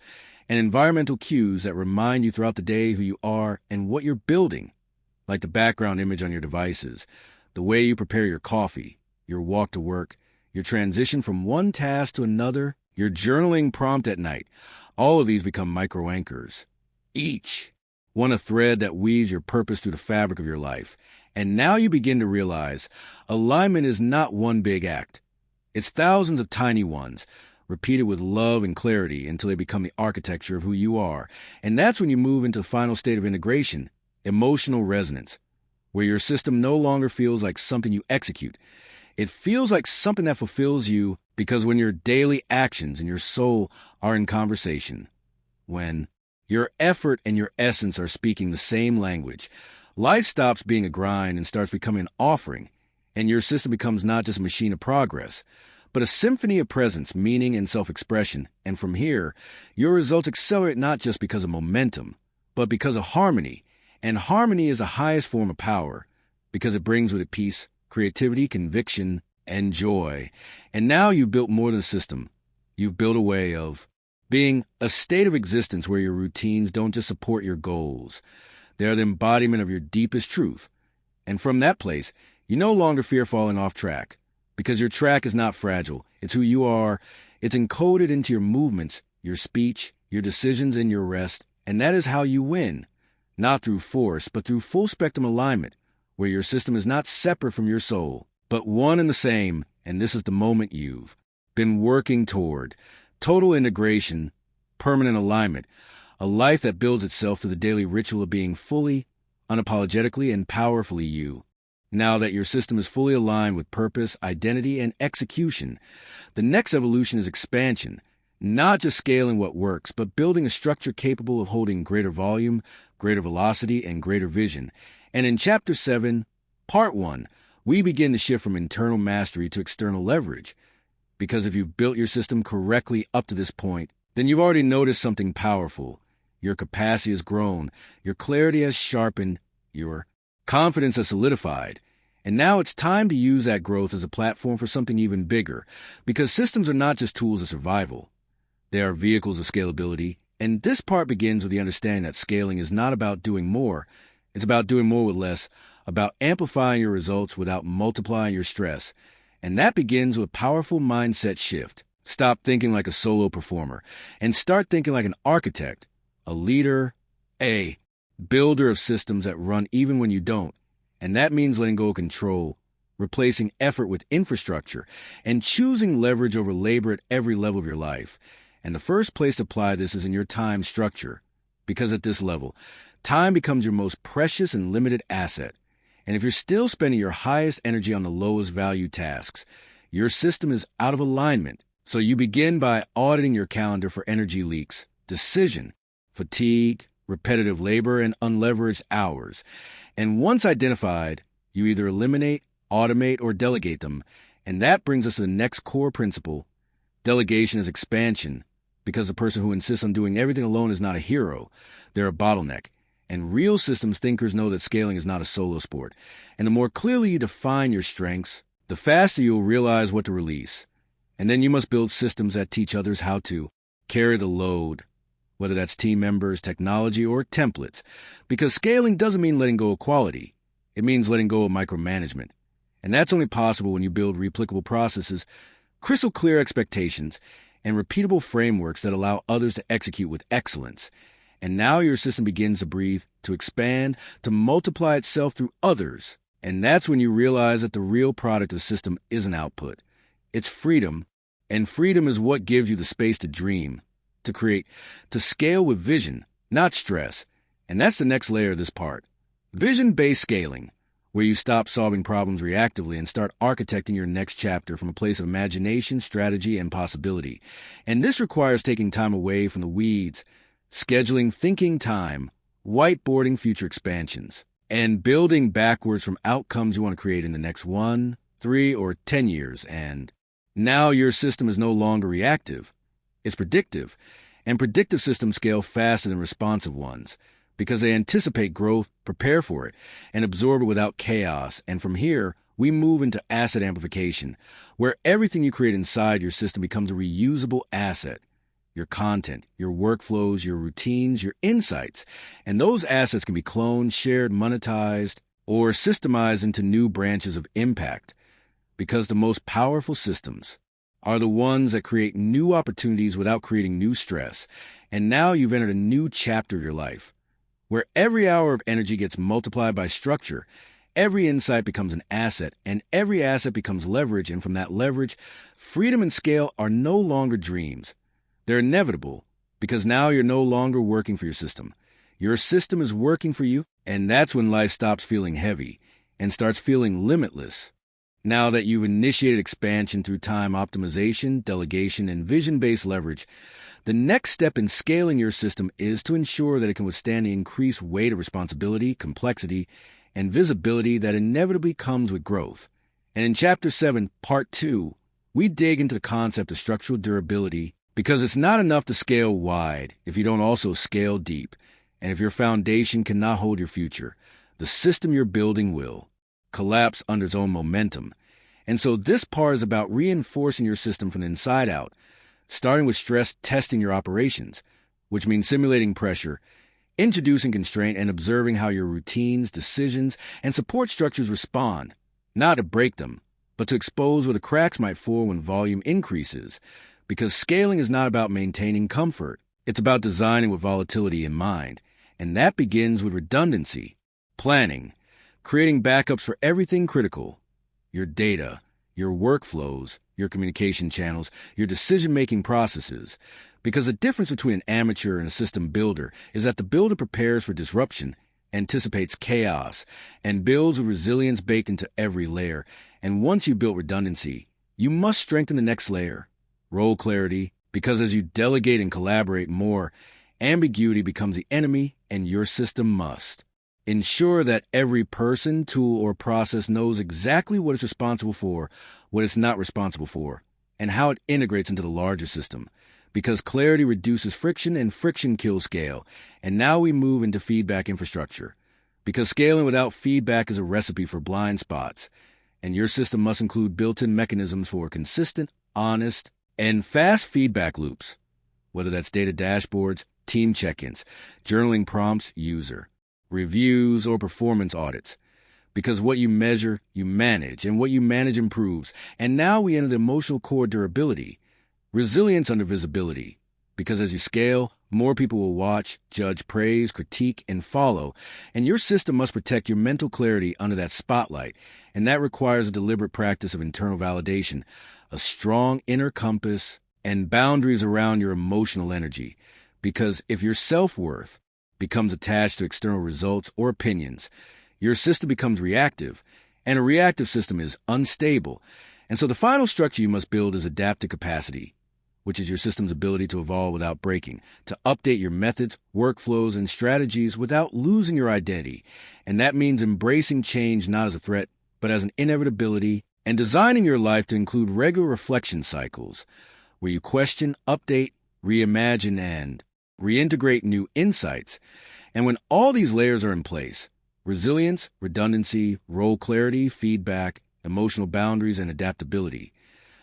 and environmental cues that remind you throughout the day who you are and what you're building, like the background image on your devices, the way you prepare your coffee, your walk to work, your transition from one task to another, your journaling prompt at night. All of these become micro-anchors, each one a thread that weaves your purpose through the fabric of your life. And now you begin to realize alignment is not one big act. It's thousands of tiny ones, repeated with love and clarity until they become the architecture of who you are. And that's when you move into the final state of integration, emotional resonance, where your system no longer feels like something you execute. It feels like something that fulfills you, because when your daily actions and your soul are in conversation, when your effort and your essence are speaking the same language, life stops being a grind and starts becoming an offering, and your system becomes not just a machine of progress, but a symphony of presence, meaning, and self-expression. And from here, your results accelerate not just because of momentum, but because of harmony. And harmony is the highest form of power, because it brings with it peace, creativity, conviction, and joy. And now you've built more than a system. You've built a way of being, a state of existence where your routines don't just support your goals. They are the embodiment of your deepest truth. And from that place, you no longer fear falling off track, because your track is not fragile. It's who you are. It's encoded into your movements, your speech, your decisions, and your rest. And that is how you win, not through force, but through full spectrum alignment, where your system is not separate from your soul, but one and the same. And this is the moment you've been working toward: total integration, permanent alignment, a life that builds itself through the daily ritual of being fully, unapologetically, and powerfully you. Now that your system is fully aligned with purpose, identity, and execution, the next evolution is expansion, not just scaling what works, but building a structure capable of holding greater volume, greater velocity, and greater vision. And in Chapter 7, Part 1, we begin to shift from internal mastery to external leverage. Because if you've built your system correctly up to this point, then you've already noticed something powerful. Your capacity has grown, your clarity has sharpened, your confidence has solidified. And now it's time to use that growth as a platform for something even bigger, because systems are not just tools of survival. They are vehicles of scalability. And this part begins with the understanding that scaling is not about doing more. It's about doing more with less, about amplifying your results without multiplying your stress. And that begins with a powerful mindset shift. Stop thinking like a solo performer and start thinking like an architect, a leader, a builder of systems that run even when you don't. And that means letting go of control, replacing effort with infrastructure, and choosing leverage over labor at every level of your life. And the first place to apply this is in your time structure, because at this level, time becomes your most precious and limited asset. And if you're still spending your highest energy on the lowest value tasks, your system is out of alignment. So you begin by auditing your calendar for energy leaks, decision, fatigue, repetitive labor, and unleveraged hours. And once identified, you either eliminate, automate, or delegate them. And that brings us to the next core principle. Delegation is expansion, because the person who insists on doing everything alone is not a hero. They're a bottleneck. And real systems thinkers know that scaling is not a solo sport. And the more clearly you define your strengths, the faster you'll realize what to release. And then you must build systems that teach others how to carry the load, whether that's team members, technology, or templates. Because scaling doesn't mean letting go of quality. It means letting go of micromanagement. And that's only possible when you build replicable processes, crystal clear expectations, and repeatable frameworks that allow others to execute with excellence. And now your system begins to breathe, to expand, to multiply itself through others. And that's when you realize that the real product of the system isn't output. it's freedom, and freedom is what gives you the space to dream, to create, to scale with vision, not stress. And that's the next layer of this part. Vision-based scaling, where you stop solving problems reactively and start architecting your next chapter from a place of imagination, strategy, and possibility. And this requires taking time away from the weeds, scheduling thinking time, whiteboarding future expansions, and building backwards from outcomes you want to create in the next 1, 3, or 10 years. And now your system is no longer reactive. It's predictive. And predictive systems scale faster than responsive ones because they anticipate growth, prepare for it, and absorb it without chaos. And from here, we move into asset amplification, where everything you create inside your system becomes a reusable asset. Your content, your workflows, your routines, your insights. And those assets can be cloned, shared, monetized, or systemized into new branches of impact. Because the most powerful systems are the ones that create new opportunities without creating new stress. And now you've entered a new chapter of your life, where every hour of energy gets multiplied by structure, every insight becomes an asset, and every asset becomes leverage. And from that leverage, freedom and scale are no longer dreams. They're inevitable, because now you're no longer working for your system. Your system is working for you, and that's when life stops feeling heavy and starts feeling limitless. Now that you've initiated expansion through time optimization, delegation, and vision-based leverage, the next step in scaling your system is to ensure that it can withstand the increased weight of responsibility, complexity, and visibility that inevitably comes with growth. And in Chapter 7, Part 2, we dig into the concept of structural durability, because it's not enough to scale wide if you don't also scale deep. And if your foundation cannot hold your future, the system you're building will collapse under its own momentum. And so this part is about reinforcing your system from the inside out, starting with stress testing your operations, which means simulating pressure, introducing constraint, and observing how your routines, decisions, and support structures respond, not to break them, but to expose where the cracks might fall when volume increases. Because scaling is not about maintaining comfort. It's about designing with volatility in mind. And that begins with redundancy, planning, creating backups for everything critical, your data, your workflows, your communication channels, your decision-making processes. Because the difference between an amateur and a system builder is that the builder prepares for disruption, anticipates chaos, and builds with resilience baked into every layer. And once you've built redundancy, you must strengthen the next layer. Role clarity, because as you delegate and collaborate more, ambiguity becomes the enemy, and your system must ensure that every person, tool, or process knows exactly what it's responsible for, what it's not responsible for, and how it integrates into the larger system. Because clarity reduces friction, and friction kills scale. And now we move into feedback infrastructure. Because scaling without feedback is a recipe for blind spots, and your system must include built-in mechanisms for consistent, honest, and fast feedback loops, whether that's data dashboards, team check-ins, journaling prompts, user reviews, or performance audits. Because what you measure, you manage, and what you manage improves. And now we enter the emotional core durability, resilience under visibility. Because as you scale, more people will watch, judge, praise, critique, and follow. And your system must protect your mental clarity under that spotlight. And that requires a deliberate practice of internal validation, a strong inner compass, and boundaries around your emotional energy. Because if your self-worth becomes attached to external results or opinions, your system becomes reactive, and a reactive system is unstable. And so the final structure you must build is adaptive capacity, which is your system's ability to evolve without breaking, to update your methods, workflows, and strategies without losing your identity. And that means embracing change not as a threat, but as an inevitability, and designing your life to include regular reflection cycles, where you question, update, reimagine, and reintegrate new insights. And when all these layers are in place, resilience, redundancy, role clarity, feedback, emotional boundaries, and adaptability,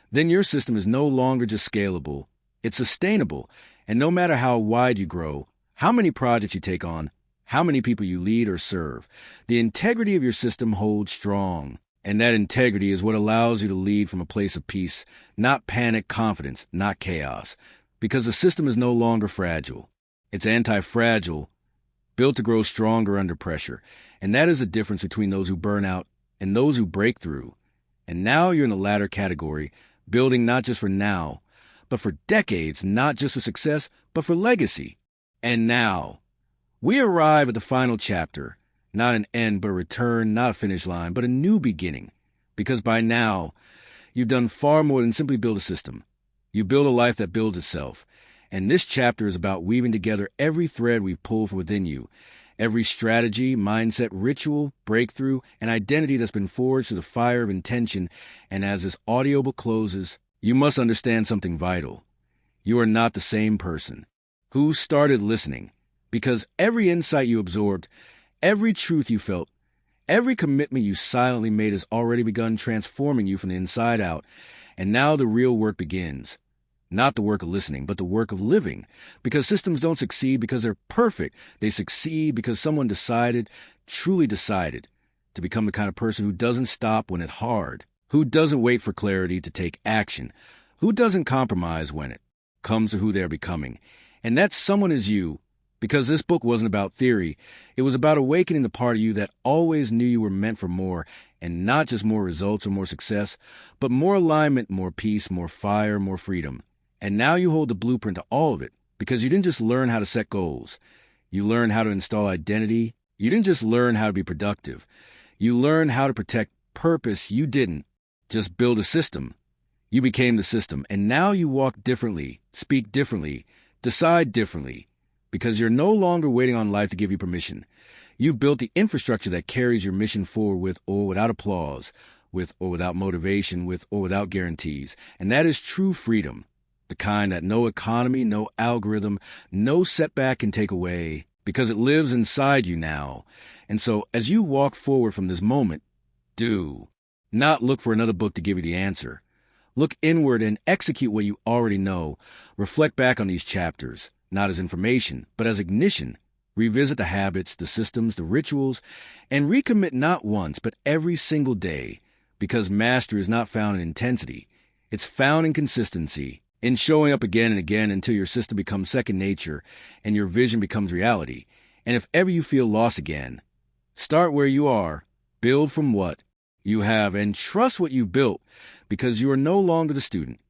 then your system is no longer just scalable, it's sustainable. And no matter how wide you grow, how many projects you take on, how many people you lead or serve, the integrity of your system holds strong. And that integrity is what allows you to lead from a place of peace, not panic, confidence, not chaos. Because the system is no longer fragile. It's anti-fragile, built to grow stronger under pressure. And that is the difference between those who burn out and those who break through. And now you're in the latter category, building not just for now, but for decades, not just for success, but for legacy. And now, we arrive at the final chapter, not an end, but a return, not a finish line, but a new beginning. Because by now, you've done far more than simply build a system. You build a life that builds itself. And this chapter is about weaving together every thread we've pulled from within you, every strategy, mindset, ritual, breakthrough, and identity that's been forged through the fire of intention. And as this audiobook closes, you must understand something vital. You are not the same person who started listening, because every insight you absorbed, every truth you felt, every commitment you silently made has already begun transforming you from the inside out. And now the real work begins. Not the work of listening, but the work of living. Because systems don't succeed because they're perfect. They succeed because someone decided, truly decided, to become the kind of person who doesn't stop when it's hard, who doesn't wait for clarity to take action, who doesn't compromise when it comes to who they're becoming. And that someone is you, because this book wasn't about theory. It was about awakening the part of you that always knew you were meant for more, and not just more results or more success, but more alignment, more peace, more fire, more freedom. And now you hold the blueprint to all of it, because you didn't just learn how to set goals. You learned how to install identity. You didn't just learn how to be productive. You learned how to protect purpose. You didn't just build a system. You became the system. And now you walk differently, speak differently, decide differently, because you're no longer waiting on life to give you permission. You built the infrastructure that carries your mission forward with or without applause, with or without motivation, with or without guarantees. And that is true freedom. The kind that no economy, no algorithm, no setback can take away, because it lives inside you now. And so as you walk forward from this moment, do not look for another book to give you the answer. Look inward and execute what you already know. Reflect back on these chapters, not as information, but as ignition. Revisit the habits, the systems, the rituals, and recommit not once, but every single day, because mastery is not found in intensity. It's found in consistency, in showing up again and again until your system becomes second nature and your vision becomes reality. And if ever you feel lost again, start where you are, build from what you have, and trust what you've built, because you are no longer the student.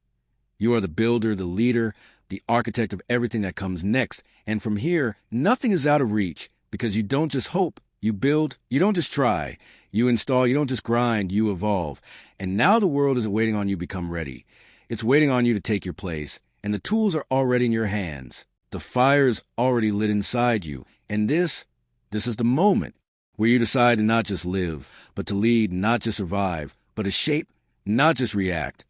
You are the builder, the leader, the architect of everything that comes next. And from here, nothing is out of reach, because you don't just hope, you build, you don't just try, you install, you don't just grind, you evolve. And now the world isn't waiting on you to become ready. It's waiting on you to take your place, and the tools are already in your hands. The fire is already lit inside you, and this is the moment where you decide to not just live, but to lead, not just survive, but to shape, not just react,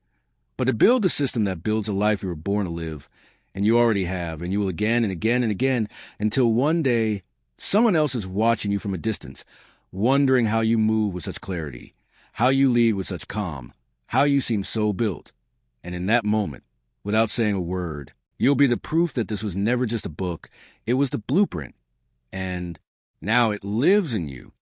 but to build the system that builds a life you were born to live, and you already have, and you will again and again and again, until one day someone else is watching you from a distance, wondering how you move with such clarity, how you lead with such calm, how you seem so built. And in that moment, without saying a word, you'll be the proof that this was never just a book. It was the blueprint. And now it lives in you.